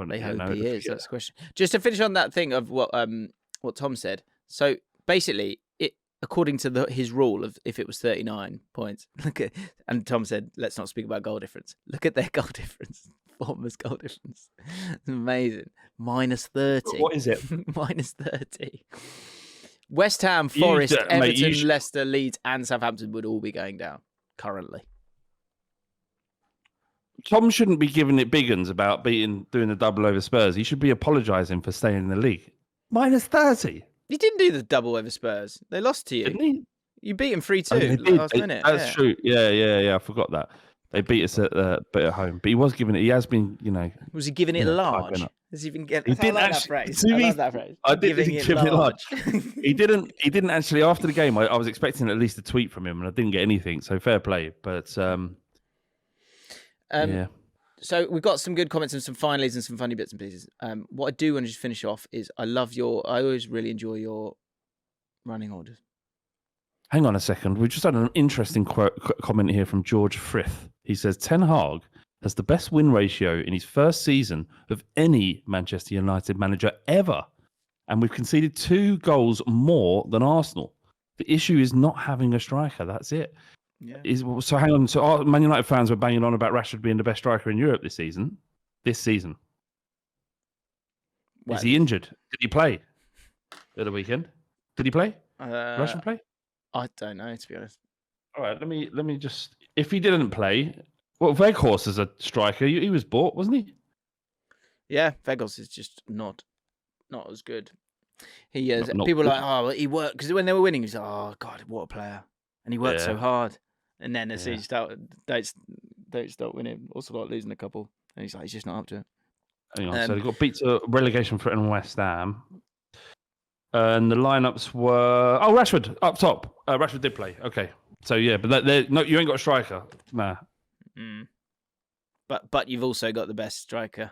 they hope he is. That's the question. Just to finish on that thing of what Tom said. So basically, according to his rule of if it was 39 points, and Tom said, let's not speak about goal difference. Look at their goal difference. Bournemouth's goal difference. It's amazing. Minus 30. What is it? Minus 30. West Ham, Forest, Everton, Leicester, Leeds, and Southampton would all be going down currently. Tom shouldn't be giving it big uns about doing the double over Spurs. He should be apologising for staying in the league. Minus 30. He didn't do the double over Spurs. They lost to you. Didn't he? You beat him 3-2 last minute. That's true. Yeah. I forgot that. They beat us at home. But he was giving it. He has been, Was he giving it large? Has he been getting? I love that phrase. I did give it large. He didn't actually. After the game, I was expecting at least a tweet from him, and I didn't get anything. So fair play. But yeah. So we've got some good comments and some finalies and some funny bits and pieces. What I do want to just finish off is I always really enjoy your running orders. Hang on a second. We just had an interesting comment here from George Frith. He says, Ten Hag has the best win ratio in his first season of any Manchester United manager ever. And we've conceded 2 goals more than Arsenal. The issue is not having a striker. That's it. Yeah. So hang on. So our Man United fans were banging on about Rashford being the best striker in Europe this season. Well, is he injured? Did he play at the weekend? Did he play? Rashford play? I don't know, to be honest. All right, let me just. If he didn't play, well, Weghorst is a striker. He was bought, wasn't he? Yeah, Weghorst is just not as good. He is. People are like, oh, well, he worked because when they were winning, he's like, oh God, what a player, and he worked so hard. And then as soon as you don't start winning, also like losing a couple, and he's like, he's just not up to it. Hang on, so they got beat to relegation threat and West Ham. And the lineups were Rashford up top. Rashford did play. Okay, so yeah, but no, you ain't got a striker. Nah. Mm. But you've also got the best striker.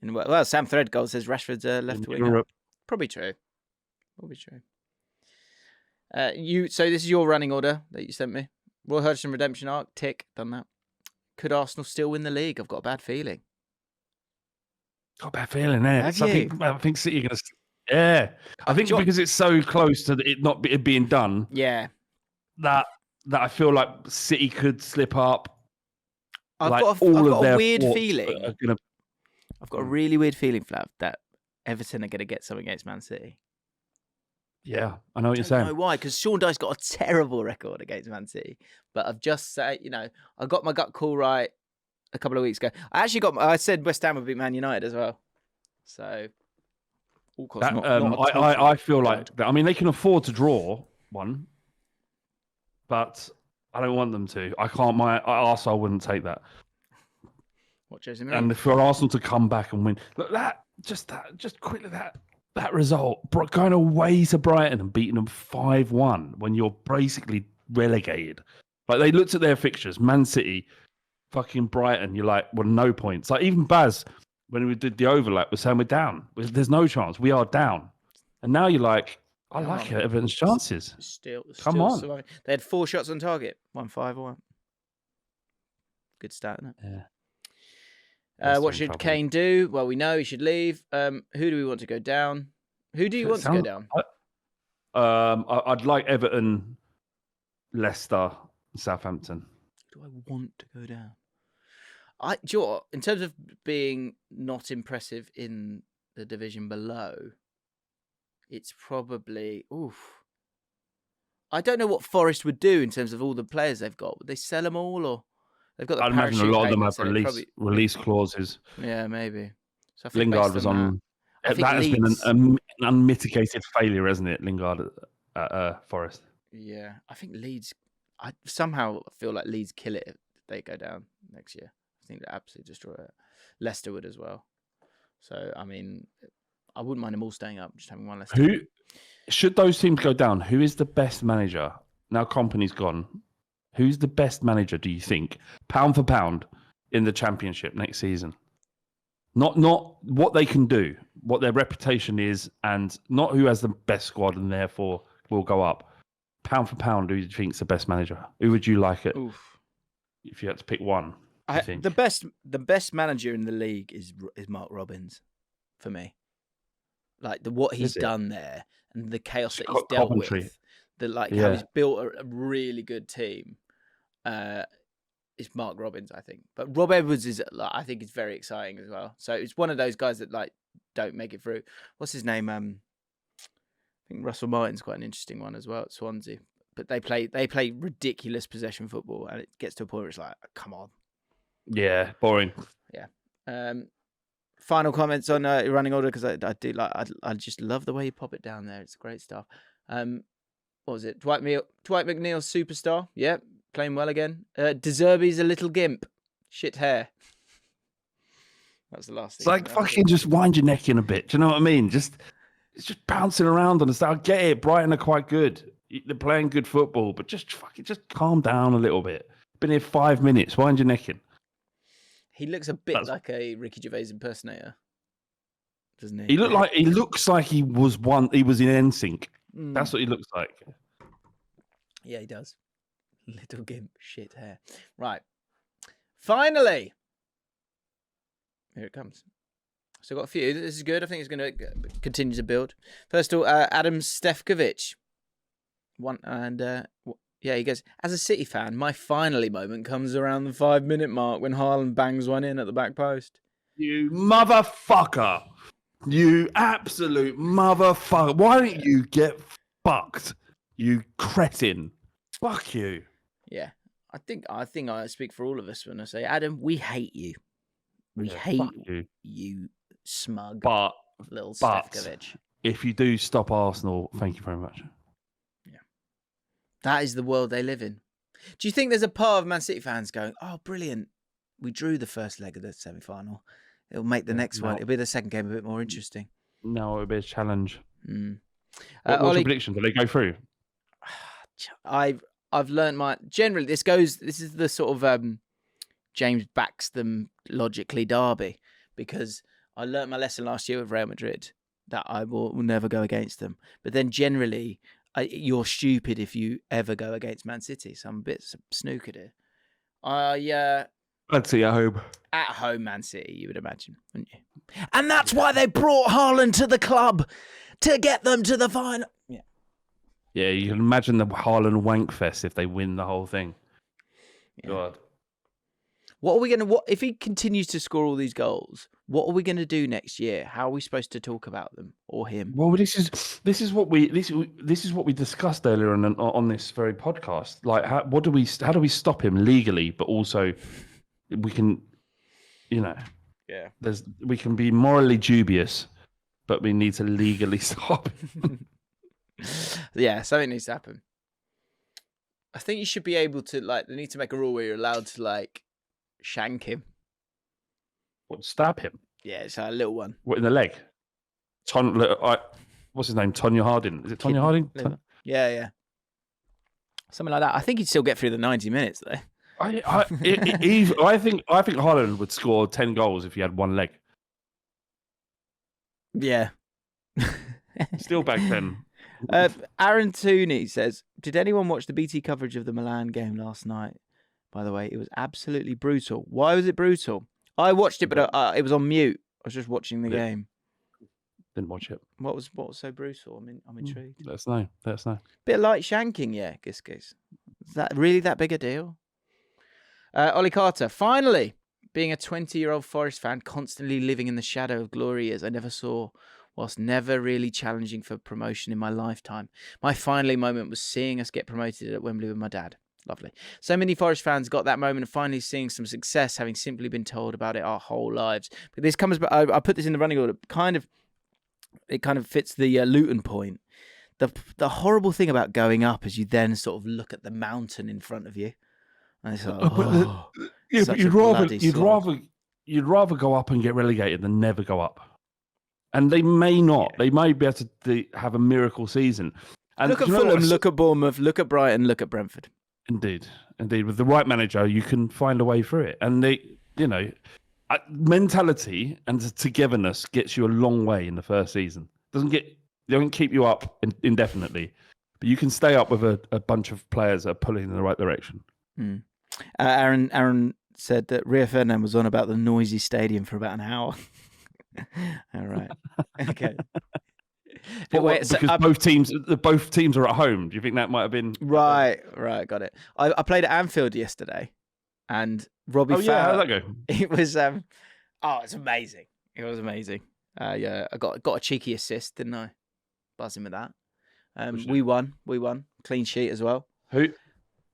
Well, Sam Threadgold says Rashford's left winger. Probably true. So this is your running order that you sent me. Roy Hodgson redemption arc, tick, done that. Could Arsenal still win the league? I've got a bad feeling. Got a bad feeling, eh? Have you? I think City are going to. Yeah, I think because it's so close to it not being done. Yeah, that I feel like City could slip up. I've got a weird feeling. I've got a really weird feeling, Flav, that Everton are going to get something against Man City. Yeah, I know what you're saying. I don't know why, because Sean Dyche got a terrible record against Man City. But I've just said, I got my gut call right a couple of weeks ago. I said West Ham would beat Man United as well. So, I feel like that. I mean, they can afford to draw one, but I don't want them to. I can't. My arsehole wouldn't take that. What, Jose Mourinho? And for Arsenal to come back and win, look, just quickly that result, going away to Brighton and beating them 5-1 when you're basically relegated. Like, they looked at their fixtures, Man City, fucking Brighton. You're like, well, no points. Like, even Baz, when we did the overlap, was saying we're down. There's no chance. We are down. And now you're like, I like it. Everyone's chances. Come on. Surviving. They had 4 shots on target. 1-5-1. Good start, isn't it? Yeah. What should Kane do? Well, we know he should leave. Who do we want to go down? Who do you want to go down? I'd like Everton, Leicester, Southampton. Who do I want to go down? In terms of being not impressive in the division below, it's probably I don't know what Forest would do in terms of all the players they've got. Would they sell them all, or they've got the I'd imagine a lot of them have release clauses. Yeah, maybe. So Lingard was on. That has been an unmitigated failure, hasn't it? Lingard at Forest. Yeah, I think Leeds. I somehow feel like Leeds kill it if they go down next year. I think they absolutely destroy it. Leicester would as well. So I mean, I wouldn't mind them all staying up, just having one less. Who should those teams go down? Who is the best manager now? Kompany's gone. Who's the best manager, do you think, pound for pound, in the Championship next season? Not what they can do, what their reputation is, and not who has the best squad and therefore will go up. Pound for pound, who do you think is the best manager? Who would you like it if you had to pick one? I think the best manager in the league is Mark Robbins, for me. Like what he's done there and the chaos that he's dealt with. How he's built a really good team. Is Mark Robbins, I think. But Rob Edwards I think is very exciting as well. So it's one of those guys that don't make it through. What's his name? I think Russell Martin's quite an interesting one as well at Swansea. But they play ridiculous possession football, and it gets to a point where it's like, come on. Yeah, boring. Yeah. Final comments on running order, because I just love the way you pop it down there. It's great stuff. What was it? Dwight McNeil, superstar. Yeah, playing well again. De Zerbi's a little gimp. Shit hair. That's the last thing. It's like fucking just wind your neck in a bit. Do you know what I mean? It's just bouncing around on the side. I get it. Brighton are quite good. They're playing good football, but just calm down a little bit. Been here 5 minutes. Wind your neck in. He looks a bit like a Ricky Gervais impersonator, doesn't he? He looks like he was in NSYNC. That's what he looks like. Yeah, he does. Little gimp, shit hair. Right. Finally, here it comes. So got a few. This is good. I think it's going to continue to build. First of all, Adam Stefkovic. Yeah, he goes, as a City fan, my finally moment comes around the 5-minute mark when Haaland bangs one in at the back post. You motherfucker. You absolute motherfucker. Why don't you get fucked, you cretin? Fuck you. Yeah. I think I speak for all of us when I say, Adam, we hate you. We hate you, smug little Stefkovic. If you do stop Arsenal, thank you very much. That is the world they live in. Do you think there's a part of Man City fans going, oh, brilliant, we drew the first leg of the semi-final. It'll make the next one. It'll be the second game a bit more interesting. No, it'll be a challenge. Mm. What's your prediction? Do they go through? I've learned generally this is the sort of James backs them logically derby, because I learned my lesson last year with Real Madrid that I will never go against them. But then generally, you're stupid if you ever go against Man City. So I'm a bit snookered here. I'd see at home. At home, Man City, you would imagine, wouldn't you? And that's why they brought Haaland to the club, to get them to the final. Yeah. Yeah, you can imagine the Haaland wank fest if they win the whole thing. Yeah. God. What are we going to... if he continues to score all these goals, what are we going to do next year? How are we supposed to talk about them or him? Well, this is what we discussed earlier on this very podcast. Like, how do we stop him legally, but also we can, we can be morally dubious, but we need to legally stop him. Yeah, something needs to happen. I think you should be able to, they need to make a rule where you're allowed to shank him. What, stab him? Yeah, it's a little one. What, in the leg? What's his name? Tonya Harding. Is it Tonya Harding? Yeah. Something like that. I think he'd still get through the 90 minutes though. I think Haaland would score 10 goals if he had one leg. Yeah. Still back then. Aaron Tooney says, did anyone watch the BT coverage of the Milan game last night? By the way, it was absolutely brutal. Why was it brutal? I watched it, but it was on mute. I was just watching the game. Didn't watch it. What was so brutal? I'm intrigued. Let us know. Bit of light shanking, yeah, Gis. Is that really that big a deal? Ollie Carter, finally, being a 20-year-old Forest fan, constantly living in the shadow of glory years I never saw, whilst never really challenging for promotion in my lifetime. My finally moment was seeing us get promoted at Wembley with my dad. Lovely. So many Forest fans got that moment of finally seeing some success, having simply been told about it our whole lives. But this comes, I put this in the running order. It kind of fits the Luton point. The horrible thing about going up is you then sort of look at the mountain in front of you, and it's like, but you'd rather go up and get relegated than never go up. And they may not. Yeah. They may be able to have a miracle season. And look at Fulham, look at Bournemouth, look at Brighton, look at Brentford. Indeed. With the right manager, you can find a way through it. And mentality and togetherness gets you a long way in the first season. They don't keep you up indefinitely, but you can stay up with a bunch of players that are pulling in the right direction. Mm. Aaron said that Rio Ferdinand was on about the noisy stadium for about an hour. All right. Okay. Because both teams are at home. Do you think that might have been right? Got it. I played at Anfield yesterday, and Robbie Fowler. Yeah, how'd that go? It was it's amazing. It was amazing. I got a cheeky assist, didn't I? Buzzing with that. We won. Clean sheet as well. Who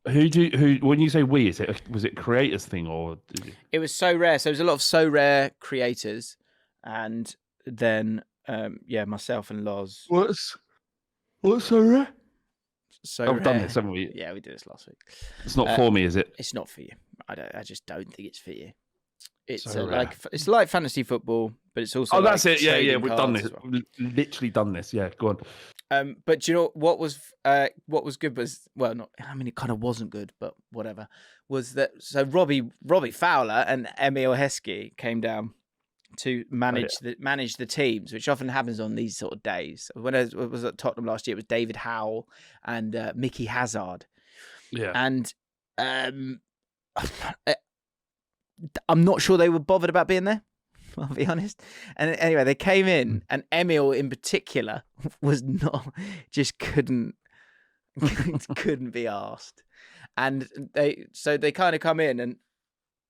when you say we, was it creators thing or did you... It was so rare. So it was a lot of so rare creators, and then myself and Loz. What's so rare? So I've done this, haven't we? Yeah, we did this last week. It's not for me, is it? It's not for you. I just don't think it's for you. It's so it's like fantasy football, but it's also. Oh, that's it. Yeah, we've done this. Well. We've literally done this. Yeah, go on. But do you know what was good was it kind of wasn't good, but whatever. Was that so? Robbie Fowler and Emil Heskey came down to manage the teams, which often happens on these sort of days. When I was at Tottenham last year, it was David Howell and Mickey Hazard. Yeah. And I'm not sure they were bothered about being there. I'll be honest. And anyway, they came in, and Emil in particular was not, just couldn't be asked. And they kind of come in, and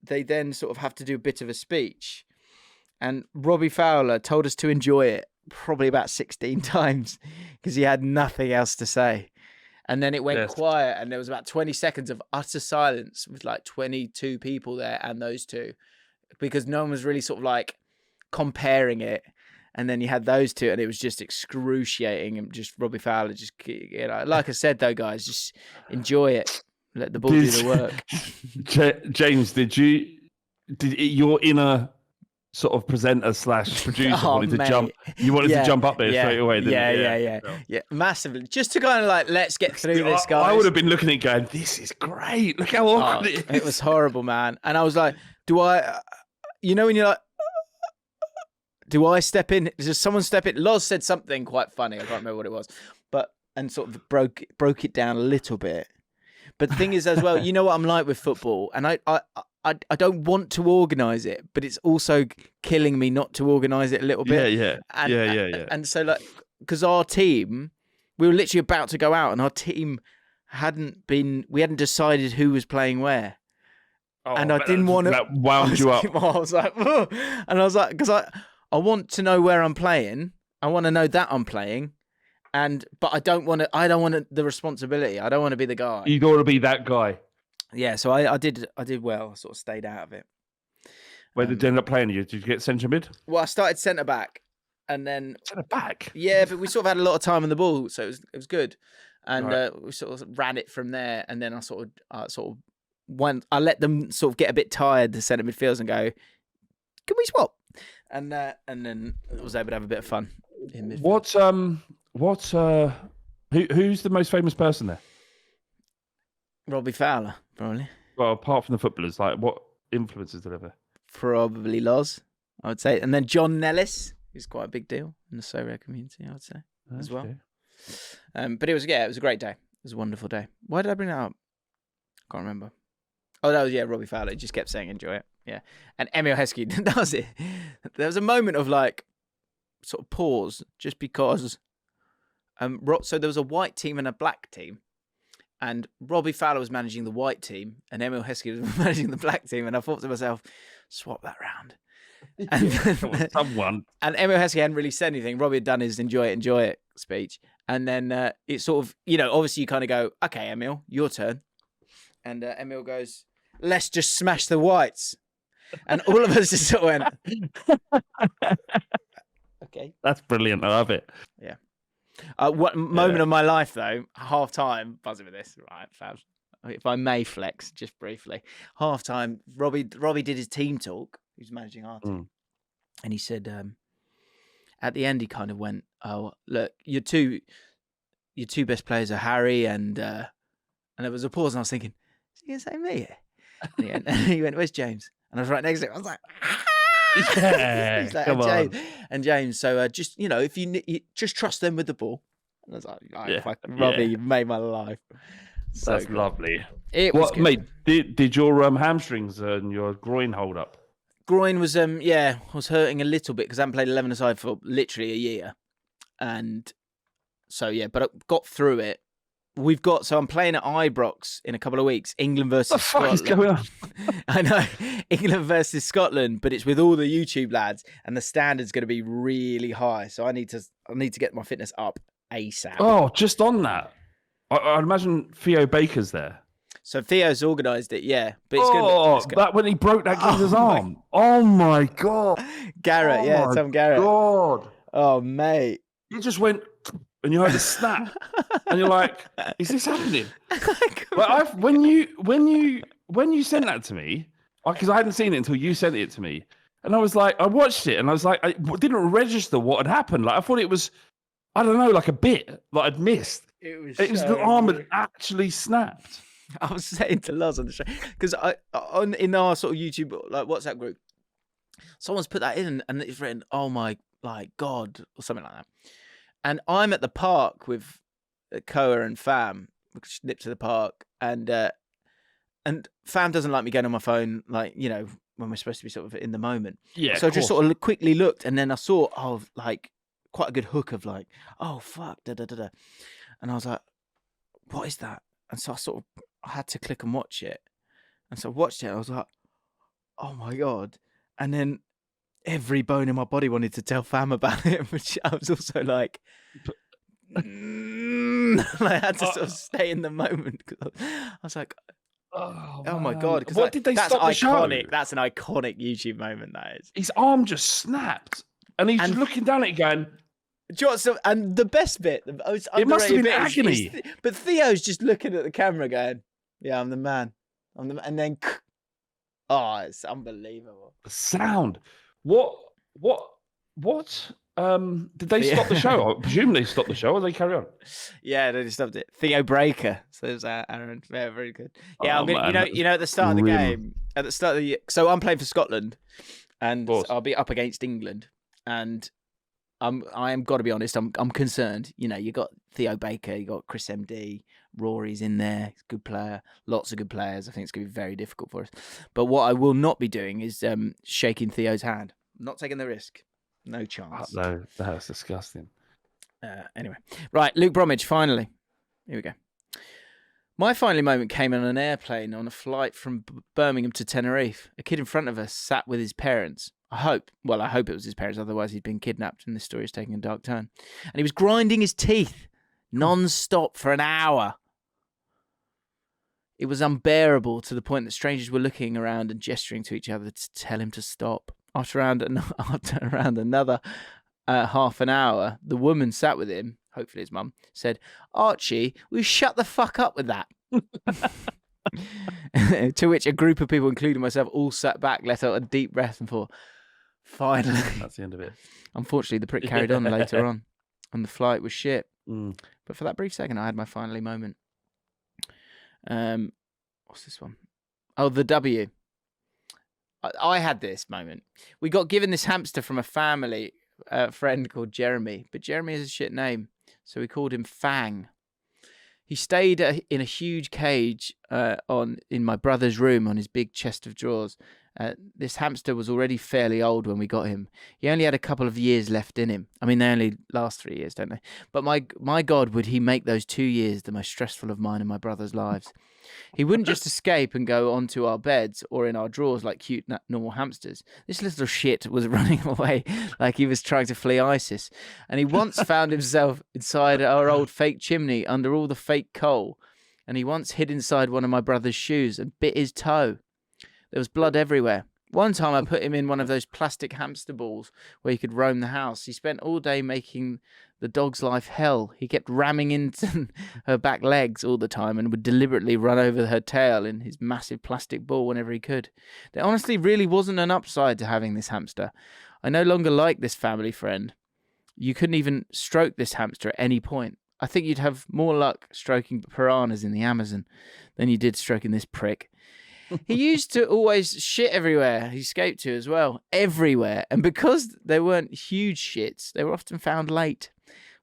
they then sort of have to do a bit of a speech. And Robbie Fowler told us to enjoy it probably about 16 times because he had nothing else to say. And then it went quiet, and there was about 20 seconds of utter silence with like 22 people there and those two, because no one was really sort of like comparing it. And then you had those two, and it was just excruciating. And just Robbie Fowler, just, you know, like I said though, guys, just enjoy it. Let the ball do the work. James, did your inner sort of presenter / producer wanted to jump? You wanted to jump up there straight away, didn't you? Yeah, massively. Just to kind of like, let's get through this, guys. I would have been looking at it going, this is great. Look how awkward it is. It was horrible, man. And I was like, do I, you know, when you're like, do I step in? Does someone step in? Loz said something quite funny. I can't remember what it was, and sort of broke it down a little bit. But the thing is, as well, you know what I'm like with football, and I don't want to organise it, but it's also killing me not to organise it a little bit. Yeah. And so, like, because our team, we were literally about to go out, and our team we hadn't decided who was playing where. Oh, and I didn't want to. That wound you up. I was like, oh. And I was like, because I want to know where I'm playing. I want to know that I'm playing. But I don't want the responsibility. I don't want to be the guy. You don't want to be that guy. Yeah, so I did well. I sort of stayed out of it. Where did you end up playing? Did you get centre mid? Well, I started centre back, and then centre back. Yeah, but we sort of had a lot of time on the ball, so it was good, and we sort of ran it from there. And then I sort of went. I let them sort of get a bit tired, the centre midfielders, and go, "Can we swap?" And then I was able to have a bit of fun in midfield. Who's the most famous person there? Robbie Fowler, probably. Well, apart from the footballers, like what influences did they have? Probably Loz, I would say. And then John Nellis, who's quite a big deal in the Sorare community, I would say, as well. But it was a great day. It was a wonderful day. Why did I bring that up? I can't remember. Oh, that was, Robbie Fowler. He just kept saying, enjoy it. Yeah. And Emil Heskey does it. There was a moment of like, sort of pause, just because so there was a white team and a black team, and Robbie Fowler was managing the white team and Emil Heskey was managing the black team, and I thought to myself, swap that round. And someone. And Emil Heskey hadn't really said anything. Robbie had done his enjoy it speech, and then it sort of, obviously you kind of go, okay, Emil, your turn, and Emil goes, let's just smash the whites, and all of us just sort of went, okay, that's brilliant. I love it. Yeah. What moment of my life though? Half time, buzzing with this, right, Fab? If I may flex just briefly, half time. Robbie did his team talk. He was managing our team, and he said, at the end, he kind of went, "Oh, look, your two best players are Harry and there was a pause, and I was thinking, is he gonna say me here? And he went, where's James? And I was right next to him. I was like, yeah, he's like, come on. James. So just if you just trust them with the ball. And I was like, Robbie, you made my life. So that's lovely. It was good. Mate, did your hamstrings and your groin hold up? Groin was was hurting a little bit because I haven't played 11-a-side for literally a year, and so but I got through it. So I'm playing at Ibrox in a couple of weeks. England versus Scotland. What the fuck is going on? I know, England versus Scotland, but it's with all the YouTube lads, and the standard's going to be really high. So I need to get my fitness up ASAP. Oh, just on that, I'd imagine Theo Baker's there. So Theo's organised it, but it's good. That when he broke that geezer's arm. Oh my god, Garrett, Tom Garrett. God, oh mate, you just went. And you heard a snap, and you're like, "Is this happening?" But when you sent that to me, because I hadn't seen it until you sent it to me, and I was like, I watched it, and I was like, I didn't register what had happened. Like I thought it was, I don't know, like a bit that I'd missed. It was the arm had actually snapped. I was saying to Luz on the show because in our sort of YouTube like WhatsApp group, someone's put that in, and it's written, "Oh my God," or something like that. And I'm at the park with Koa and Fam. We nipped to the park, and Fam doesn't like me going on my phone, like, you know, when we're supposed to be sort of in the moment. Yeah. So I just sort of quickly looked, and then I saw, like quite a good hook of like, oh fuck, da da da da, and I was like, what is that? And so I had to click and watch it, and so I watched it. And I was like, oh my god, and then every bone in my body wanted to tell Fam about it, which I was also like. I had to sort of stay in the moment because I was like, "Oh my god!" What did they stop the show? That's an iconic YouTube moment. That is. His arm just snapped, and he's just looking down at it, going. And the best bit, It must have been agony. But Theo's just looking at the camera, going, "Yeah, I'm the man." And then, oh, it's unbelievable. The sound. What? Did they stop the show? I presume they stopped the show, or they carry on? Yeah, they stopped it. Theo Breaker. So it was Aaron. Yeah, very good. Yeah, man, you know, at the start of the game, at the start of the year, so I'm playing for Scotland, and I'll be up against England, and I am got to be honest, I'm concerned. You know, you got Theo Baker, you got Chris MD, Rory's in there, he's a good player, lots of good players. I think it's going to be very difficult for us. But what I will not be doing is shaking Theo's hand. I'm not taking the risk. No chance. No, that's disgusting. Anyway, right, Luke Bromwich, finally. Here we go. My finally moment came on an airplane on a flight from Birmingham to Tenerife. A kid in front of us sat with his parents. I hope it was his parents, otherwise he'd been kidnapped and this story is taking a dark turn. And he was grinding his teeth non-stop for an hour. It was unbearable to the point that strangers were looking around and gesturing to each other to tell him to stop. After around another half an hour, the woman sat with him, hopefully his mum, said, "Archie, will you shut the fuck up with that?" To which a group of people, including myself, all sat back, let out a deep breath and thought, finally. That's the end of it. Unfortunately, the prick carried on later on, and the flight was shit. But for that brief second, I had my finally moment. What's this one? Oh, the W. I had this moment. We got given this hamster from a family friend called Jeremy, but Jeremy is a shit name, so we called him Fang. He stayed in a huge cage in my brother's room on his big chest of drawers. This hamster was already fairly old when we got him. He only had a couple of years left in him. I mean, they only last 3 years, don't they? But my God, would he make those 2 years the most stressful of mine and my brother's lives. He wouldn't just escape and go onto our beds or in our drawers like cute normal hamsters. This little shit was running away like he was trying to flee ISIS. And he once found himself inside our old fake chimney under all the fake coal. And he once hid inside one of my brother's shoes and bit his toe. There was blood everywhere. One time I put him in one of those plastic hamster balls where he could roam the house. He spent all day making the dog's life hell. He kept ramming into her back legs all the time and would deliberately run over her tail in his massive plastic ball whenever he could. There honestly really wasn't an upside to having this hamster. I no longer like this family friend. You couldn't even stroke this hamster at any point. I think you'd have more luck stroking piranhas in the Amazon than you did stroking this prick. He used to always shit everywhere he escaped to as well. Everywhere. And because they weren't huge shits, they were often found late.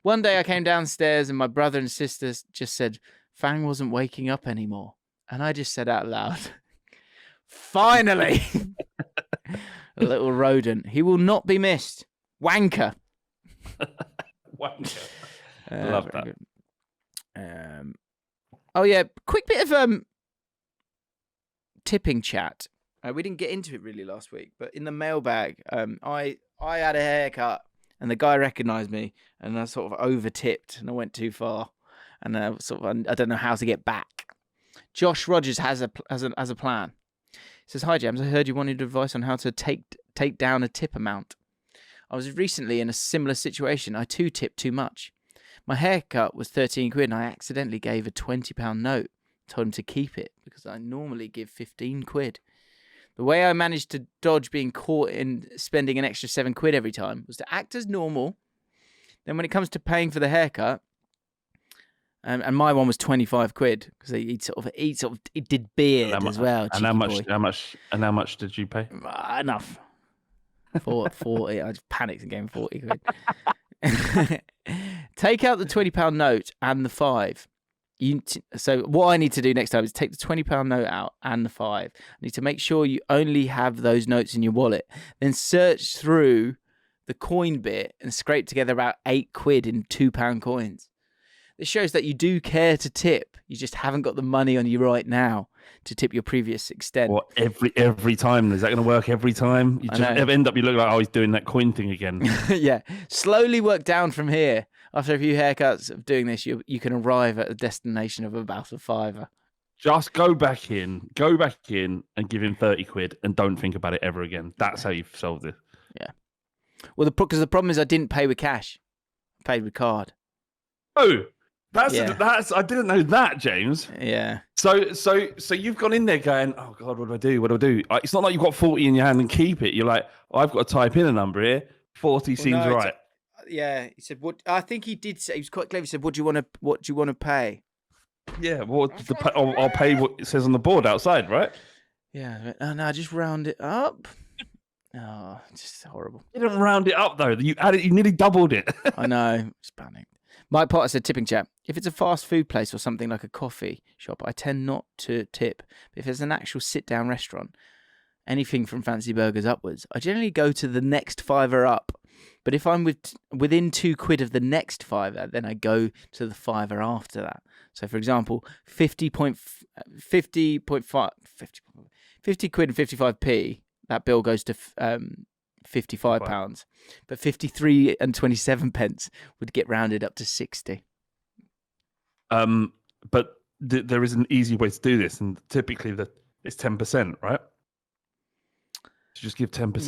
One day I came downstairs and my brother and sister just said, Fang wasn't waking up anymore. And I just said out loud, finally! A little rodent. He will not be missed. Wanker. Wanker. I love that. Oh, yeah. Quick bit of tipping chat. We didn't get into it really last week, but in the mailbag, I had a haircut and the guy recognised me and I sort of over tipped and I went too far and I don't know how to get back. Josh Rogers has a plan. He says, "Hi James, I heard you wanted advice on how to take down a tip amount. I was recently in a similar situation. I too tipped too much. My haircut was 13 quid and I accidentally gave a £20 note. Told him to keep it because I normally give 15 quid. The way I managed to dodge being caught in spending an extra 7 quid every time was to act as normal. Then when it comes to paying for the haircut, and my one was 25 quid because he did beard as well. And how much did you pay? Enough. 40. I just panicked and gave him 40 quid. Take out the £20 note and the 5. So what I need to do next time is take the £20 note out and the 5. I need to make sure you only have those notes in your wallet. Then search through the coin bit and scrape together about £8 in £2 coins. This shows that you do care to tip. You just haven't got the money on you right now to tip your previous extent. What, every time? Is that going to work every time? You just end up, you look like, oh, he's doing that coin thing again. Yeah. Slowly work down from here. After a few haircuts of doing this, you can arrive at a destination of about a £5. Just go back in and give him £30 and don't think about it ever again. That's how you've solved it. Yeah. Well, because the problem is I didn't pay with cash. I paid with card. Oh, that's I didn't know that, James. Yeah. So you've gone in there going, oh God, what do I do? What do I do? It's not like you've got 40 in your hand and keep it. You're like, I've got to type in a number here. 40 seems right. Yeah, he said. What I think he did say, he was quite clever. He said, "What do you want to pay?" Yeah, I'll pay what it says on the board outside, right? Yeah. Oh no, just round it up. Oh, just horrible. You didn't round it up though. You nearly doubled it. I know. Just panicked. Mike Potter said, tipping chat. If it's a fast food place or something like a coffee shop, I tend not to tip. But if it's an actual sit-down restaurant, anything from fancy burgers upwards, I generally go to the next fiver up. But if I'm within £2 of the next fiver, then I go to the fiver after that. So, for example, 50 quid and 55p, that bill goes to £55. But 53 and 27 pence would get rounded up to 60. But there is an easy way to do this, and typically it's 10%, right? To just give 10%.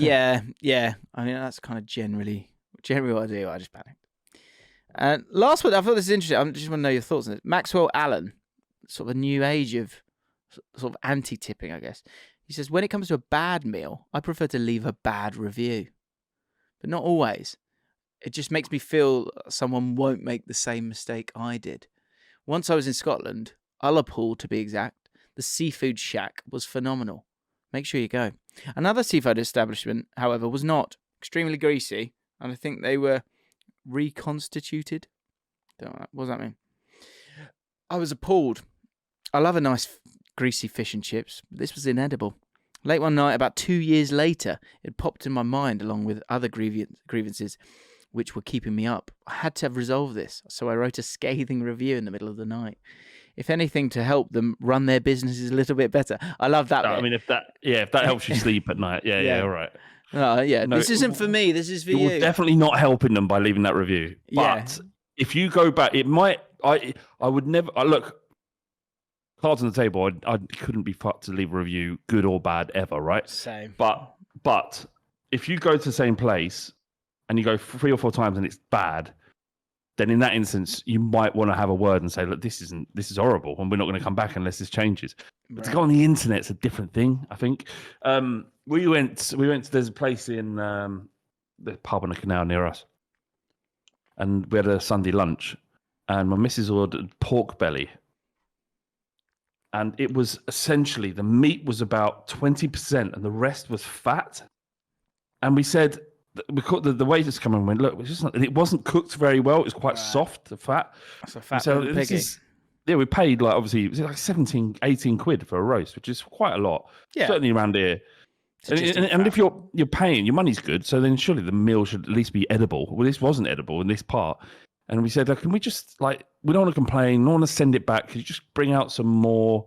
Yeah. I mean, that's kind of generally what I do. I just panicked. And last one, I thought this is interesting. I just want to know your thoughts on it. Maxwell Allen, sort of a new age of sort of anti-tipping, I guess. He says, when it comes to a bad meal, I prefer to leave a bad review. But not always. It just makes me feel someone won't make the same mistake I did. Once I was in Scotland, Ullapool to be exact, the seafood shack was phenomenal. Make sure you go. Another seafood establishment, however, was not. Extremely greasy, and I think they were reconstituted. What does that mean? I was appalled. I love a nice greasy fish and chips, but this was inedible. Late one night, about 2 years later, it popped in my mind along with other grievances which were keeping me up. I had to have resolved this, so I wrote a scathing review in the middle of the night. If anything, to help them run their businesses a little bit better. I love that. I mean, if that helps you sleep at night, yeah, all right. No, No, this isn't for me. This is for you. You're definitely not helping them by leaving that review. But if you go back, it might. I would never. Look, cards on the table. I couldn't be fucked to leave a review, good or bad, ever. Right. Same. But if you go to the same place and you go 3 or 4 times and it's bad, then in that instance, you might want to have a word and say, look, this is horrible, and we're not going to come back unless this changes. But to go on the internet's a different thing, I think. We went, there's a place in the pub on the canal near us, and we had a Sunday lunch, and my missus ordered pork belly. And it was essentially, the meat was about 20% and the rest was fat. And we said, the waiters come and went, look, it wasn't cooked very well. It was quite soft, the fat. That's a fat piggy. We paid obviously, it was like 17, 18 quid for a roast, which is quite a lot. Yeah. Certainly around here. And if you're paying, your money's good, so then surely the meal should at least be edible. Well, this wasn't edible in this part. And we said, can we just, we don't want to complain, we don't want to send it back. Could you just bring out some more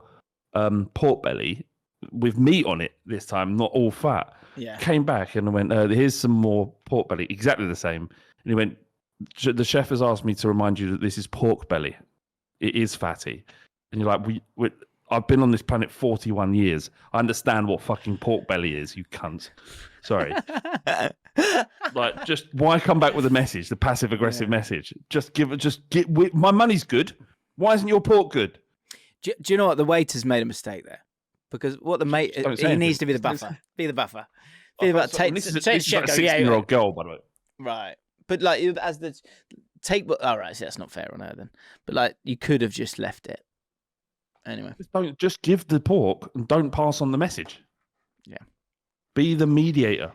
pork belly with meat on it this time, not all fat? Yeah. Came back and went, here's some more pork belly, exactly the same. And he went, the chef has asked me to remind you that this is pork belly. It is fatty. And you're like, I've been on this planet 41 years. I understand what fucking pork belly is, you cunt. Sorry. Just why come back with a message, the passive aggressive message? My money's good. Why isn't your pork good? Do you know what? The waiter's made a mistake there. Because what he needs to be the buffer. Be the buffer. Be about this is a 16-year-old girl, by the way. Right. But as the take, all right, so that's not fair on her then. But you could have just left it. Anyway. Just give the pork and don't pass on the message. Yeah. Be the mediator.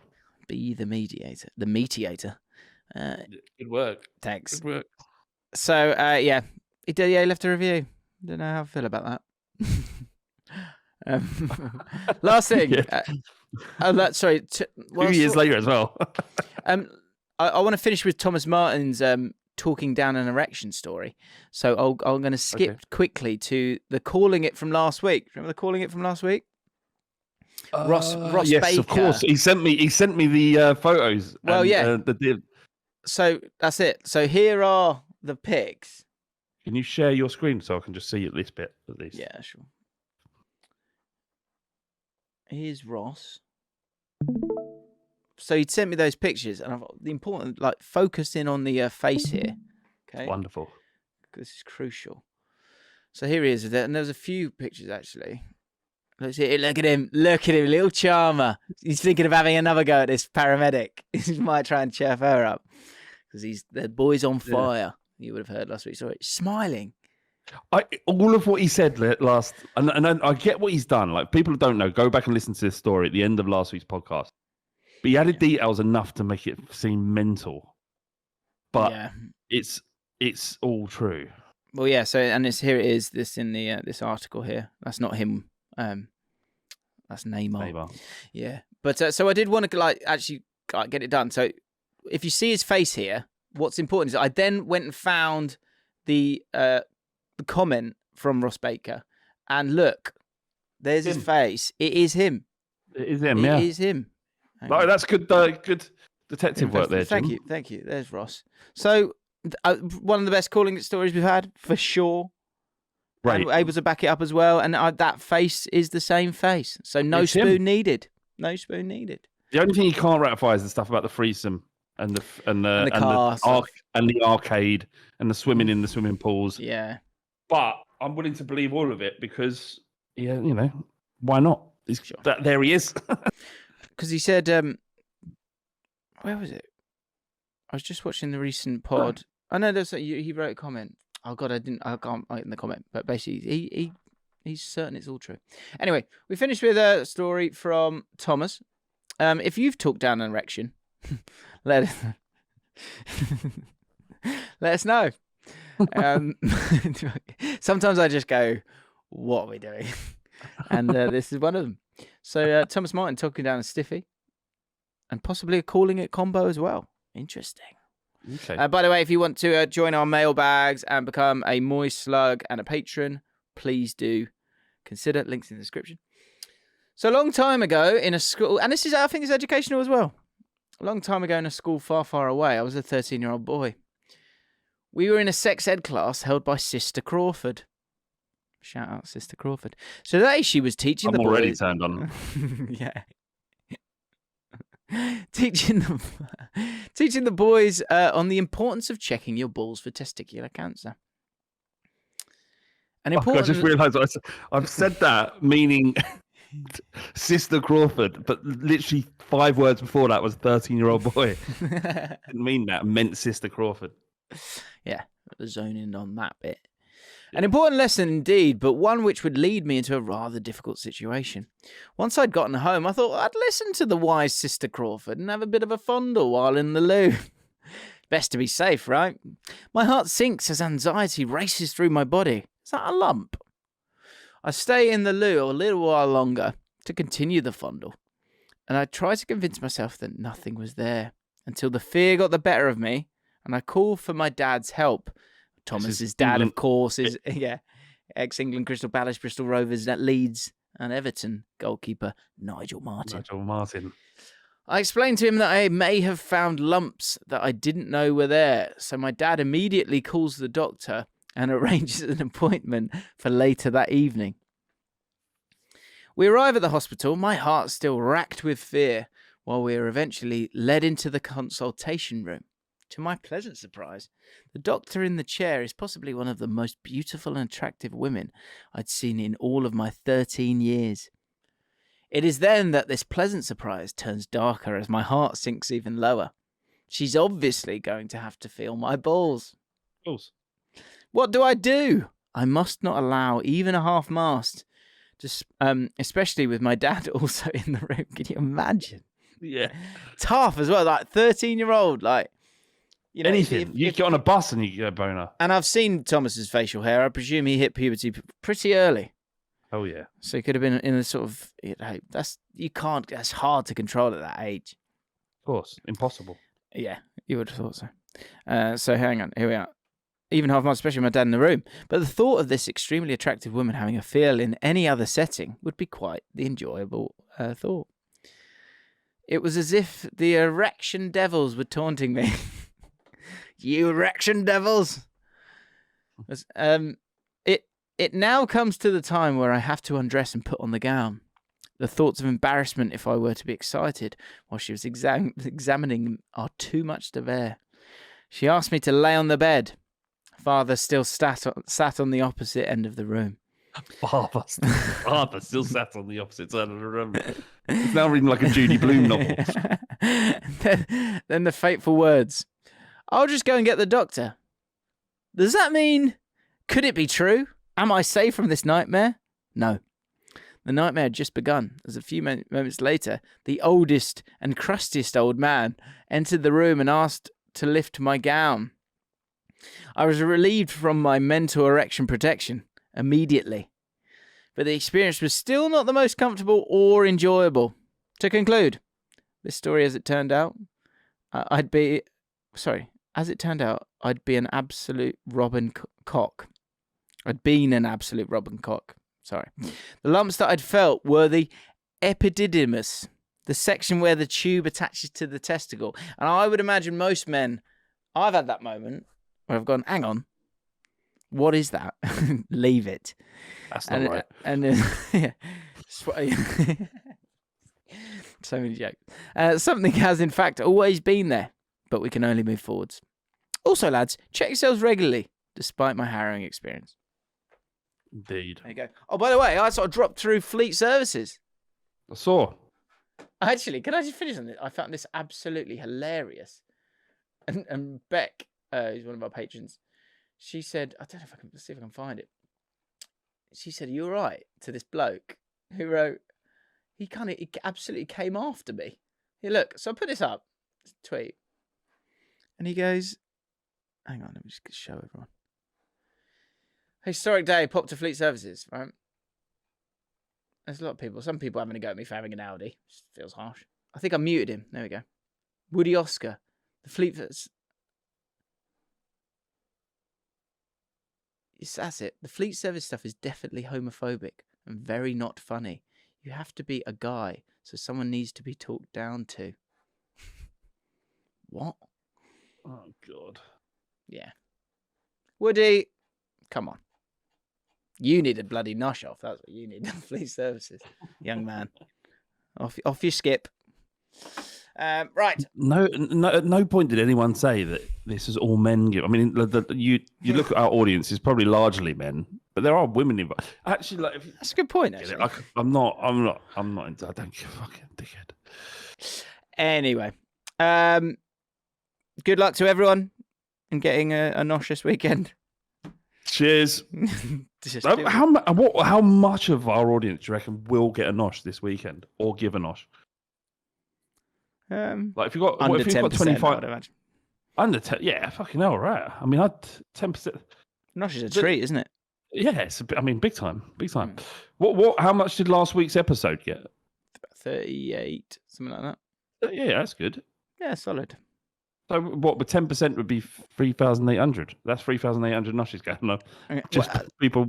Be the mediator. The mediator. Good work. Thanks. Good work. So, he left a review. don't know how I feel about that. Last thing. Yeah. Sorry. 2 years later as well. I want to finish with Thomas Martin's talking down an erection story. So I'm going to skip quickly to the calling it from last week. Remember the calling it from last week? Ross yes, Baker. Of course. He sent me the photos. Well, and, So that's it. So here are the pics. Can you share your screen so I can just see this bit at least? Yeah, sure. Here's Ross. So he'd sent me those pictures, and the important, focus in on the face here. Okay, Wonderful. This is crucial. So here he is, and there's a few pictures actually. Look at him, little charmer. He's thinking of having another go at this paramedic. He might try and cheer her up because the boy's on fire. Yeah. You would have heard last week. Sorry, smiling. All of what he said last, and I get what he's done. Like, people who don't know, go back and listen to this story at the end of last week's podcast. But he added details enough to make it seem mental. But it's all true. Well, yeah. So, and here it is. This in the this article here. That's not him. That's Neymar. Yeah. But so I did want to actually get it done. So if you see his face here, what's important is I then went and found the comment from Ross Baker, and look, there's his face. It is him. It is him. It is him. Right, that's good. Good detective work there. Thank you. There's Ross. So one of the best calling it stories we've had for sure. Right, and able to back it up as well, and that face is the same face. So no spoon needed. No spoon needed. The only thing you can't ratify is the stuff about the threesome and the arcade and the swimming in the swimming pools. Yeah. But I'm willing to believe all of it because, why not? There he is. Because he said, where was it? I was just watching the recent pod. I know he wrote a comment. Oh God, I can't write in the comment. But basically, he's certain it's all true. Anyway, we finished with a story from Thomas. If you've talked down an erection, let us know. Sometimes I just go, what are we doing? And this is one of them. So Thomas Martin talking down a stiffy and possibly a calling it combo as well. Interesting. Okay. By the way, if you want to join our mailbags and become a Moist Slug and a patron, please do consider. Links in the description. So a long time ago in a school, and this is, I think it's educational as well. A long time ago in a school far, far away, I was a 13-year-old boy. We were in a sex ed class held by Sister Crawford. Shout out Sister Crawford. So today she was teaching the boys. I'm already turned on. Yeah. teaching the boys on the importance of checking your balls for testicular cancer. And I just realised I've said that meaning Sister Crawford, but literally 5 words before that was 13-year-old boy. Didn't mean that. Meant Sister Crawford. Yeah, zoning on that bit. An important lesson indeed, but one which would lead me into a rather difficult situation. Once I'd gotten home, I thought I'd listen to the wise Sister Crawford and have a bit of a fondle while in the loo. Best to be safe, right? My heart sinks as anxiety races through my body. Is that a lump? I stay in the loo a little while longer to continue the fondle, and I try to convince myself that nothing was there until the fear got the better of me, and I call for my dad's help. Thomas's dad, of course, is ex-England, Crystal Palace, Bristol Rovers, Leeds and Everton goalkeeper Nigel Martin. I explained to him that I may have found lumps that I didn't know were there, so my dad immediately calls the doctor and arranges an appointment for later that evening. We arrive at the hospital, my heart still racked with fear, while we are eventually led into the consultation room. To my pleasant surprise, the doctor in the chair is possibly one of the most beautiful and attractive women I'd seen in all of my 13 years. It is then that this pleasant surprise turns darker as my heart sinks even lower. She's obviously going to have to feel my balls. Of course. What do I do? I must not allow even a half-mast, especially with my dad also in the room. Can you imagine? Yeah. Tough as well, 13-year-old, You know, anything. You get on a bus and you get a boner. And I've seen Thomas's facial hair. I presume he hit puberty pretty early. Oh yeah. So he could have been in a sort of that's hard to control at that age. Of course, impossible. Yeah, you would have thought so. So hang on, here we are. Even half month, especially my dad in the room. But the thought of this extremely attractive woman having a feel in any other setting would be quite the enjoyable thought. It was as if the erection devils were taunting me. You erection devils! It now comes to the time where I have to undress and put on the gown. The thoughts of embarrassment if I were to be excited while she was examining are too much to bear. She asked me to lay on the bed. Father still sat on the opposite end of the room. Father still sat on the opposite side of the room. It's now reading like a Judy Blume novel. Then the fateful words. I'll just go and get the doctor. Does that mean... Could it be true? Am I safe from this nightmare? No. The nightmare had just begun, as a few moments later, the oldest and crustiest old man entered the room and asked to lift my gown. I was relieved from my mental erection protection immediately, but the experience was still not the most comfortable or enjoyable. To conclude, this story, as it turned out, I'd be an absolute Robin cock. I'd been an absolute Robin cock. Sorry. The lumps that I'd felt were the epididymis, the section where the tube attaches to the testicle. And I would imagine most men, I've had that moment where I've gone, hang on, what is that? Leave it. That's not right. And yeah. So many jokes. Something has, in fact, always been there, but we can only move forwards. Also, lads, check yourselves regularly, despite my harrowing experience. Indeed. There you go. Oh, by the way, I sort of dropped through Fleet Services. I saw. Actually, can I just finish on this? I found this absolutely hilarious. And Beck, who's one of our patrons, she said, I don't know if I can, let's see if I can find it. She said, "Are you all right?" to this bloke who wrote, he absolutely came after me. Here, look. So I put this up, this tweet. And he goes, hang on, let me just show everyone. Historic day, pop to Fleet Services, right? There's a lot of people. Some people having a go at me for having an Audi. Just feels harsh. I think I muted him. There we go. Woody Oscar. The Fleet... That's it. The Fleet Service stuff is definitely homophobic and very not funny. You have to be a guy, so someone needs to be talked down to. What? Oh, God. Yeah. Woody, come on. You need a bloody nosh off. That's what you need. Fleet Services, young man. Off you skip. Right. No, at no point did anyone say that this is all men give. I mean, you look at our audience; it's probably largely men, but there are women involved. Actually, like that's a good point. Actually, I'm not. I don't give a fucking dickhead. Anyway, good luck to everyone in getting a nosh this weekend. Cheers. How much of our audience do you reckon will get a nosh this weekend or give a nosh? Like if you've got under 25, I would imagine. Under 10, yeah, fucking hell, right? I mean, 10%. Nosh is a treat, isn't it? Yeah, it's big time. What? How much did last week's episode get? About 38, something like that. Yeah, that's good. Yeah, solid. So what? But 10% would be 3,800. That's 3,800 noshes going on. Okay. Just people.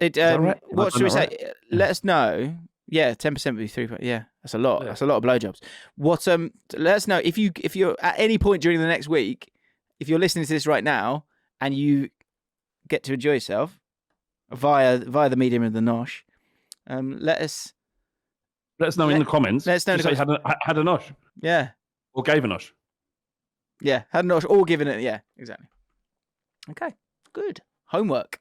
Right? What should we say? Right? Let us know. Yeah, 10% would be 3. Yeah, that's a lot. Yeah. That's a lot of blowjobs. What? Let us know if you're at any point during the next week, if you're listening to this right now and you get to enjoy yourself via the medium of the nosh. Let us know in the comments. Let us know in the comments. Had a nosh. Yeah. Or gave a nosh. Yeah, had a nosh or given it. Yeah, exactly. Okay, good homework.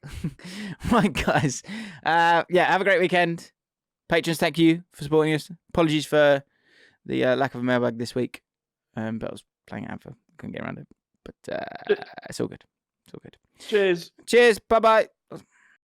Right, guys. Have a great weekend. Patrons, thank you for supporting us. Apologies for the lack of a mailbag this week, but I was playing it out couldn't get around it. But it's all good. It's all good. Cheers. Cheers. Bye-bye.